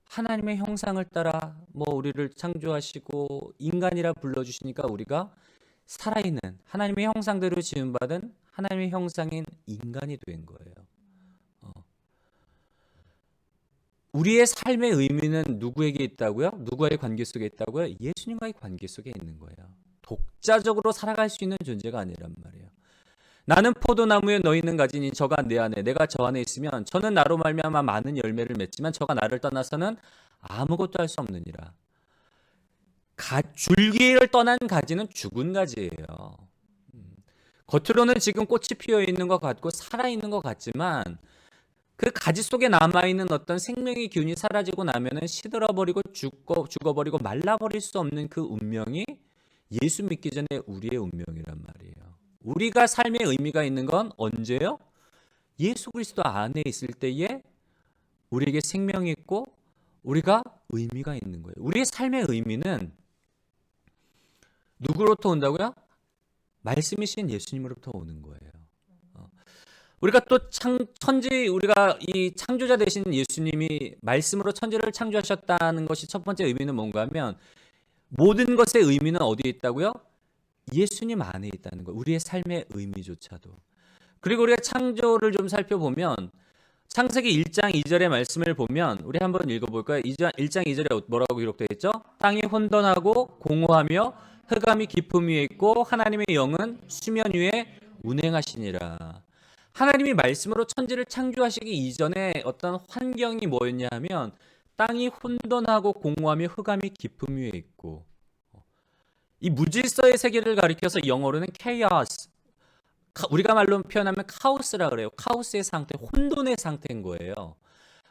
Speaker 1: 하나님의 형상을 따라 우리를 창조하시고 인간이라 불러주시니까 우리가 살아있는 하나님의 형상대로 지음받은 하나님의 형상인 인간이 된 거예요. 우리의 삶의 의미는 누구에게 있다고요? 누구와의 관계 속에 있다고요? 예수님과의 관계 속에 있는 거예요. 독자적으로 살아갈 수 있는 존재가 아니란 말이에요. 나는 포도나무에 너희는 가지니 저가 내 안에 내가 저 안에 있으면 저는 나로 말미암아 많은 열매를 맺지만 저가 나를 떠나서는 아무것도 할 수 없느니라. 줄기를 떠난 가지는 죽은 가지예요. 겉으로는 지금 꽃이 피어 있는 것 같고 살아 있는 것 같지만 그 가지 속에 남아 있는 어떤 생명의 기운이 사라지고 나면은 시들어버리고 죽어버리고 말라버릴 수 없는 그 운명이 예수 믿기 전에 우리의 운명이란 말이에요. 우리가 삶의 의미가 있는 건 언제요? 예수 그리스도 안에 있을 때에 우리에게 생명이 있고 우리가 의미가 있는 거예요. 우리의 삶의 의미는 누구로부터 온다고요? 말씀이신 예수님으로부터 오는 거예요. 우리가 또 우리가 이 창조자 되신 예수님이 말씀으로 천지를 창조하셨다는 것이 첫 번째 의미는 뭔가 하면 모든 것의 의미는 어디에 있다고요? 예수님 안에 있다는 거예요. 우리의 삶의 의미조차도. 그리고 우리가 창조를 좀 살펴보면 창세기 1장 2절의 말씀을 보면 우리 한번 읽어볼까요? 1장 2절에 뭐라고 기록되어 있죠? 땅이 혼돈하고 공허하며 흑암이 깊음 위에 있고 하나님의 영은 수면 위에 운행하시니라. 하나님이 말씀으로 천지를 창조하시기 이전에 어떤 환경이 뭐였냐 하면 땅이 혼돈하고 공허하며 흑암이 깊음 위에 있고, 이 무질서의 세계를 가리켜서 영어로는 chaos, 우리가 말로 표현하면 카오스라 그래요. 카오스의 상태, 혼돈의 상태인 거예요.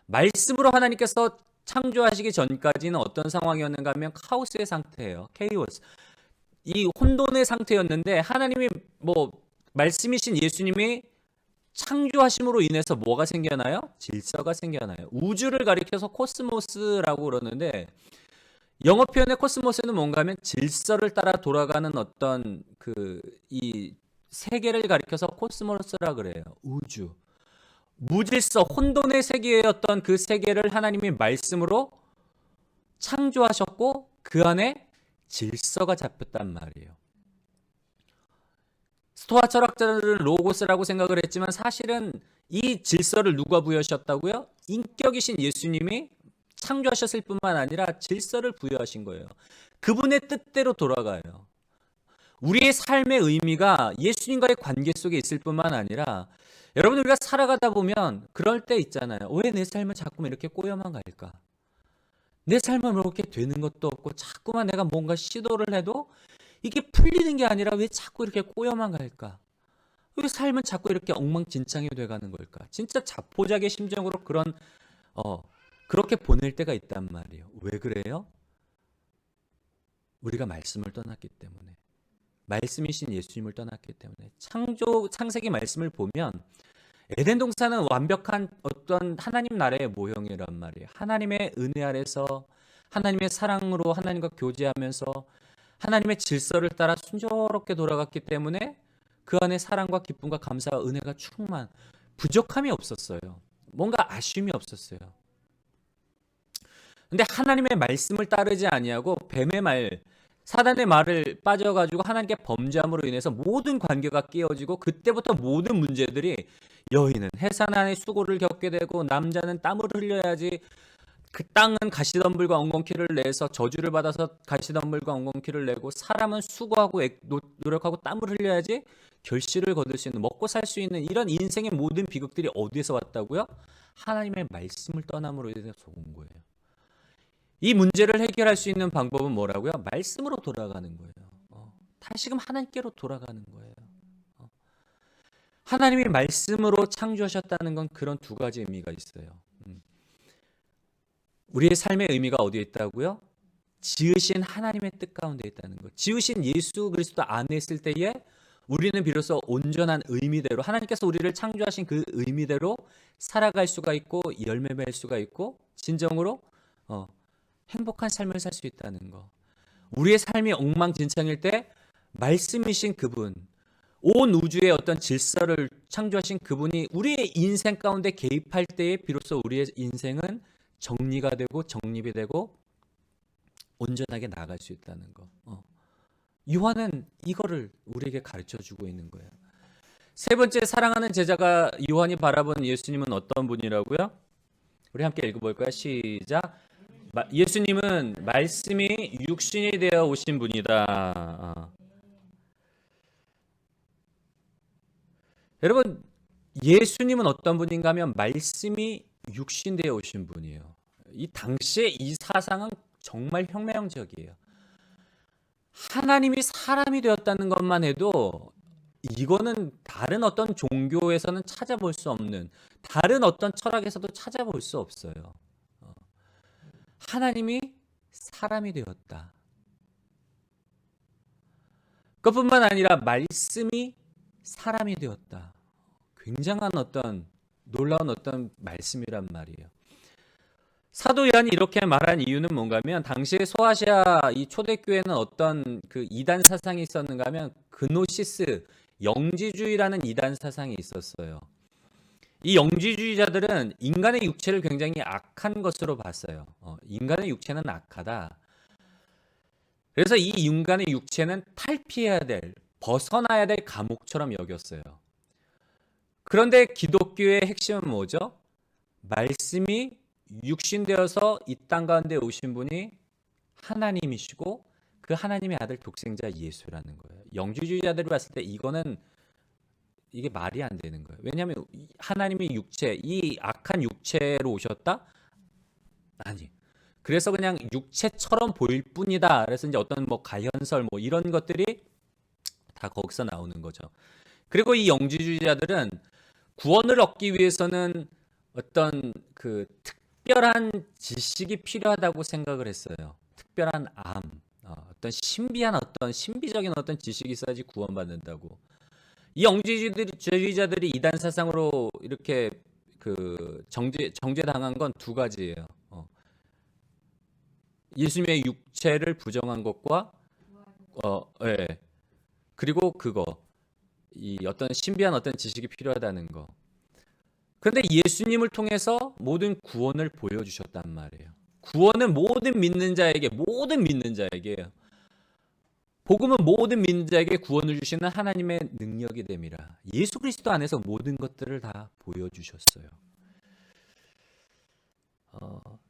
Speaker 1: 말씀으로 하나님께서 창조하시기 전까지는 어떤 상황이었는가 하면 카오스의 상태예요. chaos. 이 혼돈의 상태였는데 하나님이 말씀이신 예수님이 창조하심으로 인해서 뭐가 생겨나요? 질서가 생겨나요. 우주를 가리켜서 코스모스라고 그러는데 영어 표현의 코스모스는 뭔가 하면 질서를 따라 돌아가는 어떤 이 세계를 가리켜서 코스모스라 그래요. 우주. 무질서, 혼돈의 세계였던 그 세계를 하나님이 말씀으로 창조하셨고 그 안에 질서가 잡혔단 말이에요. 스토아 철학자들은 로고스라고 생각을 했지만 사실은 이 질서를 누가 부여하셨다고요? 인격이신 예수님이 창조하셨을 뿐만 아니라 질서를 부여하신 거예요. 그분의 뜻대로 돌아가요. 우리의 삶의 의미가 예수님과의 관계 속에 있을 뿐만 아니라 여러분 우리가 살아가다 보면 그럴 때 있잖아요. 왜 내 삶은 자꾸만 이렇게 꼬여만 갈까? 내 삶은 이렇게 되는 것도 없고 자꾸만 내가 뭔가 시도를 해도 이게 풀리는 게 아니라 왜 자꾸 이렇게 꼬여만 갈까? 왜 삶은 자꾸 이렇게 엉망진창이 돼가는 걸까? 진짜 자포자기의 심정으로 그렇게 보낼 때가 있단 말이에요. 왜 그래요? 우리가 말씀을 떠났기 때문에. 말씀이신 예수님을 떠났기 때문에. 창세기 말씀을 보면 에덴 동산은 완벽한 어떤 하나님 나라의 모형이란 말이에요. 하나님의 은혜 아래서 하나님의 사랑으로 하나님과 교제하면서 하나님의 질서를 따라 순조롭게 돌아갔기 때문에 그 안에 사랑과 기쁨과 감사와 은혜가 부족함이 없었어요. 뭔가 아쉬움이 없었어요. 근데 하나님의 말씀을 따르지 아니하고 사단의 말을 빠져가지고 하나님께 범죄함으로 인해서 모든 관계가 깨어지고 그때부터 모든 문제들이 여인은 해산한의 수고를 겪게 되고 남자는 땀을 흘려야지 그 땅은 가시덤불과 엉겅퀴를 내서 저주를 받아서 가시덤불과 엉겅퀴를 내고 사람은 수고하고 노력하고 땀을 흘려야지 결실을 거둘 수 있는 먹고 살 수 있는 이런 인생의 모든 비극들이 어디에서 왔다고요? 하나님의 말씀을 떠남으로 인해서 온 거예요. 이 문제를 해결할 수 있는 방법은 뭐라고요? 말씀으로 돌아가는 거예요. 다시금 하나님께로 돌아가는 거예요. 하나님이 말씀으로 창조하셨다는 건 그런 두 가지 의미가 있어요. 우리의 삶의 의미가 어디에 있다고요? 지으신 하나님의 뜻 가운데 있다는 것. 지으신 예수 그리스도 안에 있을 때에 우리는 비로소 온전한 의미대로 하나님께서 우리를 창조하신 그 의미대로 살아갈 수가 있고 열매 맺을 수가 있고 진정으로 행복한 삶을 살 수 있다는 거. 우리의 삶이 엉망진창일 때 말씀이신 그분, 온 우주의 어떤 질서를 창조하신 그분이 우리의 인생 가운데 개입할 때에 비로소 우리의 인생은 정리가 되고 정립이 되고 온전하게 나아갈 수 있다는 거. 요한은 이거를 우리에게 가르쳐주고 있는 거예요. 세 번째, 사랑하는 제자가 요한이 바라본 예수님은 어떤 분이라고요? 우리 함께 읽어볼까요? 시작. 예수님은 말씀이 육신이 되어 오신 분이다. 여러분, 예수님은 어떤 분인가 하면 말씀이 육신 되어 오신 분이에요. 이 당시에 이 사상은 정말 혁명적이에요. 하나님이 사람이 되었다는 것만 해도 이거는 다른 어떤 종교에서는 찾아볼 수 없는, 다른 어떤 철학에서도 찾아볼 수 없어요. 하나님이 사람이 되었다. 그것뿐만 아니라 말씀이 사람이 되었다. 굉장한 어떤 놀라운 어떤 말씀이란 말이에요. 사도 요한이 이렇게 말한 이유는 뭔가 하면 당시에 소아시아 이 초대교회는 어떤 그 이단 사상이 있었는가 하면 그노시스, 영지주의라는 이단 사상이 있었어요. 이 영지주의자들은 인간의 육체를 굉장히 악한 것으로 봤어요. 인간의 육체는 악하다. 그래서 이 인간의 육체는 탈피해야 될, 벗어나야 될 감옥처럼 여겼어요. 그런데 기독교의 핵심은 뭐죠? 말씀이 육신되어서 이 땅 가운데 오신 분이 하나님이시고 그 하나님의 아들 독생자 예수라는 거예요. 영주주의자들이 봤을 때 이게 말이 안 되는 거예요. 왜냐하면 하나님이 육체, 이 악한 육체로 오셨다? 아니. 그래서 그냥 육체처럼 보일 뿐이다. 그래서 이제 어떤 뭐 가현설 뭐 이런 것들이 다 거기서 나오는 거죠. 그리고 이 영지주의자들은 구원을 얻기 위해서는 어떤 그 특별한 지식이 필요하다고 생각을 했어요. 특별한 어떤 신비한 어떤 신비적인 어떤 지식이 있어야지 구원받는다고. 이 영지주의자들이 이단 사상으로 이렇게 그 정죄당한 건 두 가지예요. 예수님의 육체를 부정한 것과 예. 그리고 이 어떤 신비한 어떤 지식이 필요하다는 거. 그런데 예수님을 통해서 모든 구원을 보여주셨단 말이에요. 구원은 모든 믿는 자에게요. 복음은 모든 믿는 자에게 구원을 주시는 하나님의 능력이 됨이라. 예수 그리스도 안에서 모든 것들을 다 보여주셨어요.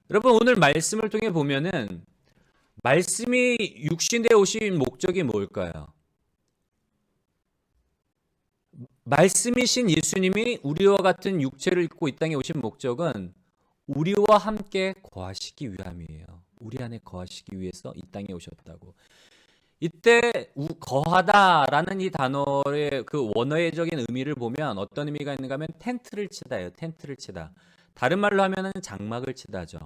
Speaker 1: 여러분 오늘 말씀을 통해 보면은 말씀이 육신되어 오신 목적이 뭘까요? 말씀이신 예수님이 우리와 같은 육체를 입고 이 땅에 오신 목적은 우리와 함께 거하시기 위함이에요. 우리 안에 거하시기 위해서 이 땅에 오셨다고. 이때 거하다라는 이 단어의 그 원어적인 의미를 보면 어떤 의미가 있는가 하면 텐트를 치다예요. 텐트를 치다. 다른 말로 하면은 장막을 치다죠.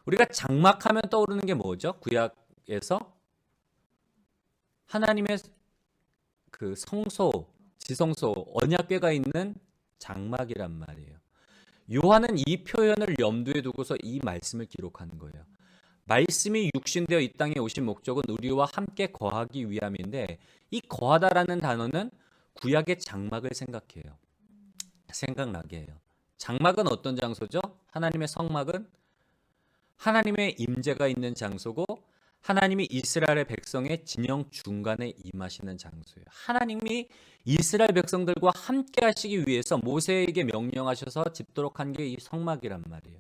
Speaker 1: 우리가 장막하면 떠오르는 게 뭐죠? 구약에서 하나님의 그 성소, 지성소, 언약궤가 있는 장막이란 말이에요. 요한은 이 표현을 염두에 두고서 이 말씀을 기록하는 거예요. 말씀이 육신되어 이 땅에 오신 목적은 우리와 함께 거하기 위함인데 이 거하다라는 단어는 구약의 장막을 생각나게 해요. 장막은 어떤 장소죠? 하나님의 성막은 하나님의 임재가 있는 장소고 하나님이 이스라엘의 백성의 진영 중간에 임하시는 장소예요. 하나님이 이스라엘 백성들과 함께 하시기 위해서 모세에게 명령하셔서 짓도록 한 게 이 성막이란 말이에요.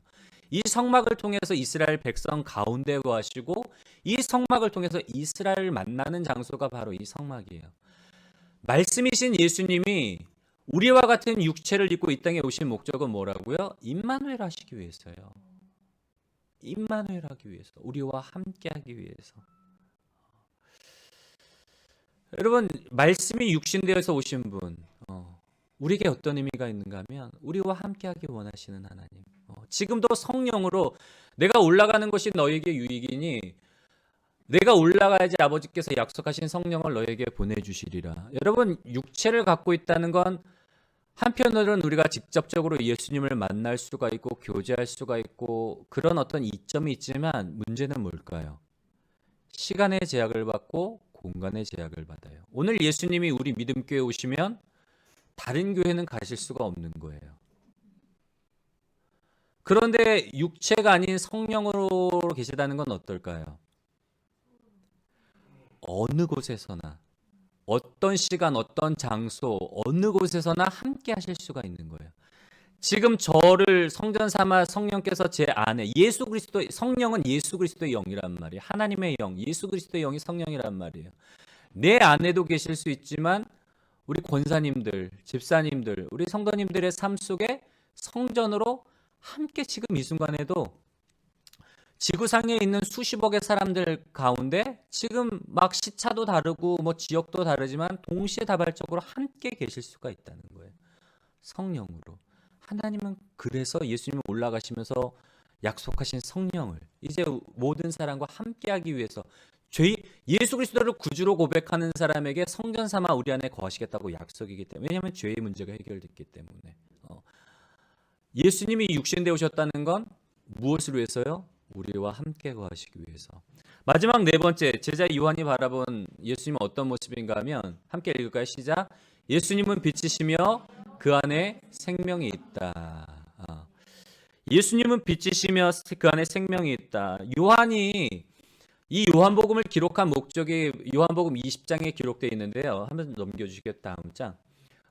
Speaker 1: 이 성막을 통해서 이스라엘 백성 가운데 거하시고 이 성막을 통해서 이스라엘을 만나는 장소가 바로 이 성막이에요. 말씀이신 예수님이 우리와 같은 육체를 입고 이 땅에 오신 목적은 뭐라고요? 임마누엘 하시기 위해서요. 임마누엘 하기 위해서, 우리와 함께 하기 위해서. 여러분, 말씀이 육신되어서 오신 분, 우리에게 어떤 의미가 있는가 하면 우리와 함께 하기 원하시는 하나님. 지금도 성령으로 내가 올라가는 것이 너에게 유익이니 내가 올라가야지 아버지께서 약속하신 성령을 너에게 보내주시리라. 여러분, 육체를 갖고 있다는 건 한편으로는 우리가 직접적으로 예수님을 만날 수가 있고 교제할 수가 있고 그런 어떤 이점이 있지만 문제는 뭘까요? 시간의 제약을 받고 공간의 제약을 받아요. 오늘 예수님이 우리 믿음교회에 오시면 다른 교회는 가실 수가 없는 거예요. 그런데 육체가 아닌 성령으로 계시다는 건 어떨까요? 어느 곳에서나 어떤 시간, 어떤 장소, 어느 곳에서나 함께 하실 수가 있는 거예요. 지금 저를 성전 삼아 성령께서 제 안에 예수 그리스도 성령은 예수 그리스도의 영이란 말이에요. 하나님의 영, 예수 그리스도의 영이 성령이란 말이에요. 내 안에도 계실 수 있지만 우리 권사님들, 집사님들, 우리 성도님들의 삶 속에 성전으로 함께 지금 이 순간에도 지구상에 있는 수십억의 사람들 가운데 지금 막 시차도 다르고 뭐 지역도 다르지만 동시에 다발적으로 함께 계실 수가 있다는 거예요. 성령으로. 하나님은 그래서 예수님이 올라가시면서 약속하신 성령을 이제 모든 사람과 함께하기 위해서 예수 그리스도를 구주로 고백하는 사람에게 성전 삼아 우리 안에 거하시겠다고 약속이기 때문에, 왜냐하면 죄의 문제가 해결됐기 때문에. 예수님이 육신 되오셨다는 건 무엇을 위해서요? 우리와 함께 거하시기 위해서. 마지막 네 번째, 제자 요한이 바라본 예수님은 어떤 모습인가 하면 함께 읽을까요? 시작. 예수님은 빛이시며 그 안에 생명이 있다. 예수님은 빛이시며 그 안에 생명이 있다. 요한이 이 요한복음을 기록한 목적이 요한복음 20장에 기록되어 있는데요. 한번 넘겨주시겠 다음 장.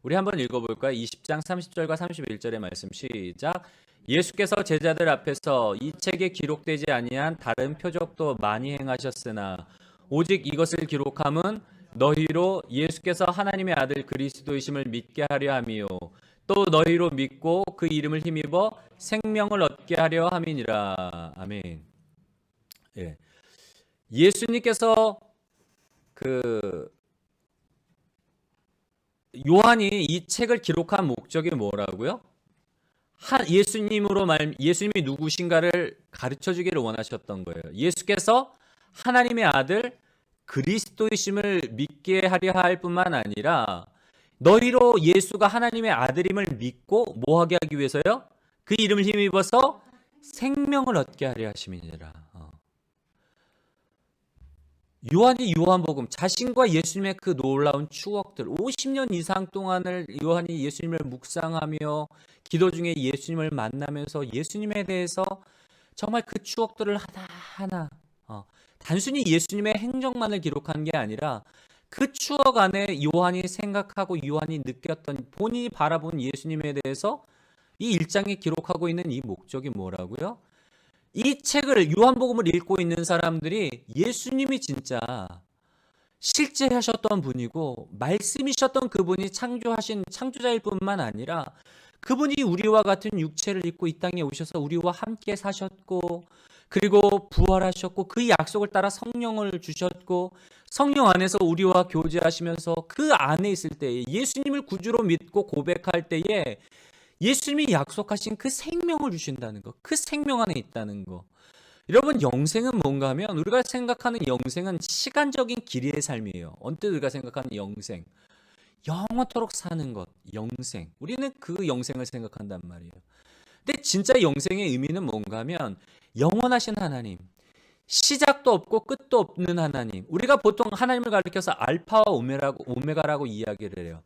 Speaker 1: 우리 한번 읽어볼까요? 20장 30절과 31절의 말씀 시작. 예수께서 제자들 앞에서 이 책에 기록되지 아니한 다른 표적도 많이 행하셨으나 오직 이것을 기록함은 너희로 예수께서 하나님의 아들 그리스도이심을 믿게 하려 함이요 또 너희로 믿고 그 이름을 힘입어 생명을 얻게 하려 함이니라. 아멘. 예. 예수님께서 요한이 이 책을 기록한 목적이 뭐라고요? 예수님이 누구신가를 가르쳐 주기를 원하셨던 거예요. 예수께서 하나님의 아들 그리스도이심을 믿게 하려 할 뿐만 아니라 너희로 예수가 하나님의 아들임을 믿고 뭐 하게 하기 위해서요? 그 이름을 힘입어서 생명을 얻게 하려 하심이니라. 요한이 요한복음 자신과 예수님의 그 놀라운 추억들 50년 이상 동안을 요한이 예수님을 묵상하며 기도 중에 예수님을 만나면서 예수님에 대해서 정말 그 추억들을 하나하나 단순히 예수님의 행적만을 기록한 게 아니라 그 추억 안에 요한이 생각하고 요한이 느꼈던 본인이 바라본 예수님에 대해서 이 일장에 기록하고 있는 이 목적이 뭐라고요? 이 책을 요한복음을 읽고 있는 사람들이 예수님이 진짜 실제 하셨던 분이고 말씀이셨던 그분이 창조하신 창조자일 뿐만 아니라 그분이 우리와 같은 육체를 입고 이 땅에 오셔서 우리와 함께 사셨고 그리고 부활하셨고 그 약속을 따라 성령을 주셨고 성령 안에서 우리와 교제하시면서 그 안에 있을 때에 예수님을 구주로 믿고 고백할 때에 예수님이 약속하신 그 생명을 주신다는 거, 그 생명 안에 있다는 거. 여러분, 영생은 뭔가 하면 우리가 생각하는 영생은 시간적인 길이의 삶이에요. 언뜻 우리가 생각하는 영생, 영원토록 사는 것, 영생. 우리는 그 영생을 생각한단 말이에요. 근데 진짜 영생의 의미는 뭔가 하면 영원하신 하나님, 시작도 없고 끝도 없는 하나님. 우리가 보통 하나님을 가리켜서 알파와 오메가라고 이야기를 해요.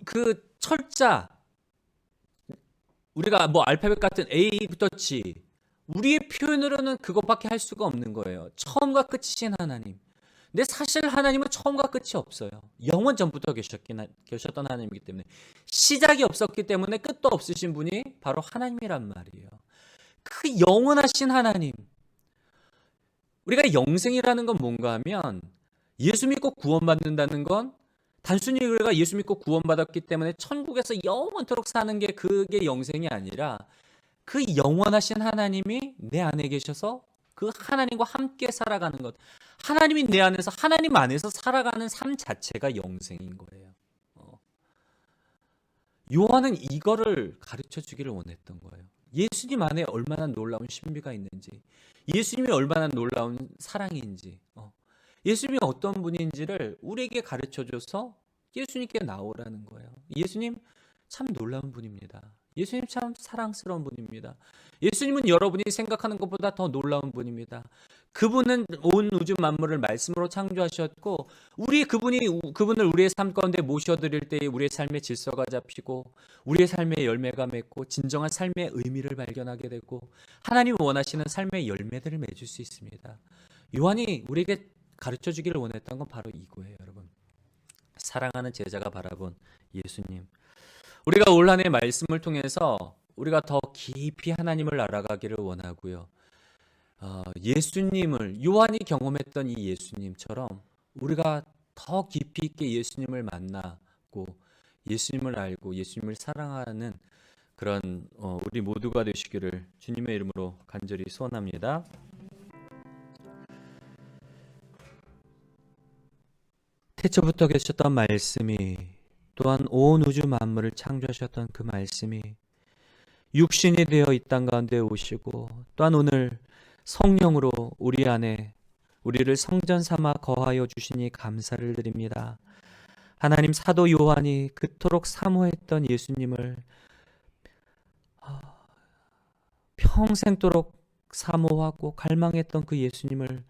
Speaker 1: 그 철자, 우리가 뭐 알파벳 같은 A부터 G, 우리의 표현으로는 그것밖에 할 수가 없는 거예요. 처음과 끝이신 하나님. 근데 사실 하나님은 처음과 끝이 없어요. 영원 전부터 계셨던 하나님이기 때문에 시작이 없었기 때문에 끝도 없으신 분이 바로 하나님이란 말이에요. 그 영원하신 하나님. 우리가 영생이라는 건 뭔가 하면 예수 믿고 구원받는다는 건 단순히 우리가 예수 믿고 구원받았기 때문에 천국에서 영원토록 사는 게 그게 영생이 아니라 그 영원하신 하나님이 내 안에 계셔서 그 하나님과 함께 살아가는 것. 하나님이 내 안에서 하나님 안에서 살아가는 삶 자체가 영생인 거예요. 요한은 이거를 가르쳐 주기를 원했던 거예요. 예수님 안에 얼마나 놀라운 신비가 있는지, 예수님이 얼마나 놀라운 사랑인지, 예수님이 어떤 분인지를 우리에게 가르쳐줘서 예수님께 나오라는 거예요. 예수님 참 놀라운 분입니다. 예수님 참 사랑스러운 분입니다. 예수님은 여러분이 생각하는 것보다 더 놀라운 분입니다. 그분은 온 우주 만물을 말씀으로 창조하셨고 그분을 우리의 삶 가운데 모셔드릴 때 우리의 삶의 질서가 잡히고 우리의 삶의 열매가 맺고 진정한 삶의 의미를 발견하게 되고 하나님 원하시는 삶의 열매들을 맺을 수 있습니다. 요한이 우리에게 가르쳐 주기를 원했던 건 바로 이거예요, 여러분. 사랑하는 제자가 바라본 예수님. 우리가 올 한해 말씀을 통해서 우리가 더 깊이 하나님을 알아가기를 원하고요. 예수님을 요한이 경험했던 이 예수님처럼 우리가 더 깊이 있게 예수님을 만나고 예수님을 알고 예수님을 사랑하는 그런 우리 모두가 되시기를 주님의 이름으로 간절히 소원합니다. 태초부터 계셨던 말씀이, 또한 온 우주 만물을 창조하셨던 그 말씀이 육신이 되어 이 땅 가운데 오시고, 또한 오늘 성령으로 우리 안에 우리를 성전 삼아 거하여 주시니 감사를 드립니다. 하나님, 사도 요한이 그토록 사모했던 예수님을, 평생도록 사모하고 갈망했던 그 예수님을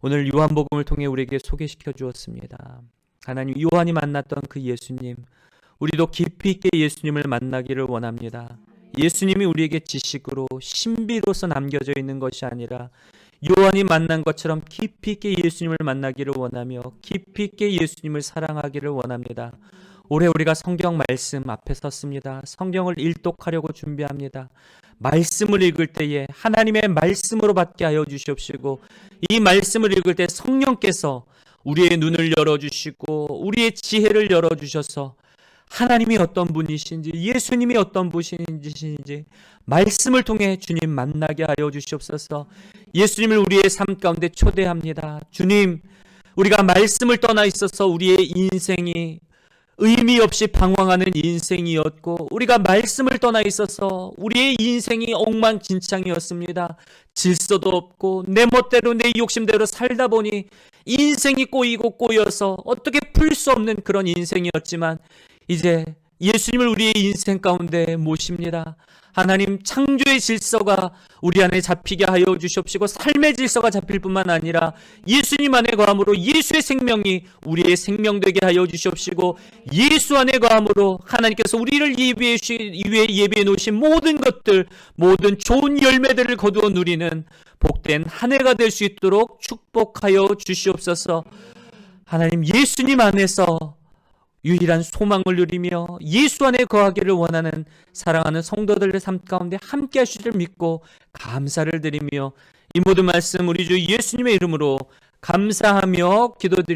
Speaker 1: 오늘 요한복음을 통해 우리에게 소개시켜 주었습니다. 하나님, 요한이 만났던 그 예수님, 우리도 깊이 있게 예수님을 만나기를 원합니다. 예수님이 우리에게 지식으로 신비로서 남겨져 있는 것이 아니라 요한이 만난 것처럼 깊이 있게 예수님을 만나기를 원하며 깊이 있게 예수님을 사랑하기를 원합니다. 올해 우리가 성경 말씀 앞에 섰습니다. 성경을 일독하려고 준비합니다. 말씀을 읽을 때에 하나님의 말씀으로 받게 하여 주시옵시고, 이 말씀을 읽을 때 성령께서 우리의 눈을 열어주시고 우리의 지혜를 열어주셔서 하나님이 어떤 분이신지, 예수님이 어떤 분이신지 말씀을 통해 주님 만나게 하여 주시옵소서. 예수님을 우리의 삶 가운데 초대합니다. 주님, 우리가 말씀을 떠나 있어서 우리의 인생이 의미 없이 방황하는 인생이었고, 우리가 말씀을 떠나 있어서 우리의 인생이 엉망진창이었습니다. 질서도 없고 내 멋대로 내 욕심대로 살다 보니 인생이 꼬이고 꼬여서 어떻게 풀 수 없는 그런 인생이었지만, 이제 예수님을 우리의 인생 가운데 모십니다. 하나님, 창조의 질서가 우리 안에 잡히게 하여 주시옵시고, 삶의 질서가 잡힐 뿐만 아니라 예수님 안에 거함으로 예수의 생명이 우리의 생명 되게 하여 주시옵시고, 예수 안에 거함으로 하나님께서 우리를 예비해 놓으신 모든 것들, 모든 좋은 열매들을 거두어 누리는 복된 한 해가 될 수 있도록 축복하여 주시옵소서. 하나님, 예수님 안에서 유일한 소망을 누리며 예수 안에 거하기를 원하는 사랑하는 성도들의 삶 가운데 함께 하시기를 믿고 감사를 드리며, 이 모든 말씀 우리 주 예수님의 이름으로 감사하며 기도드렸습니다.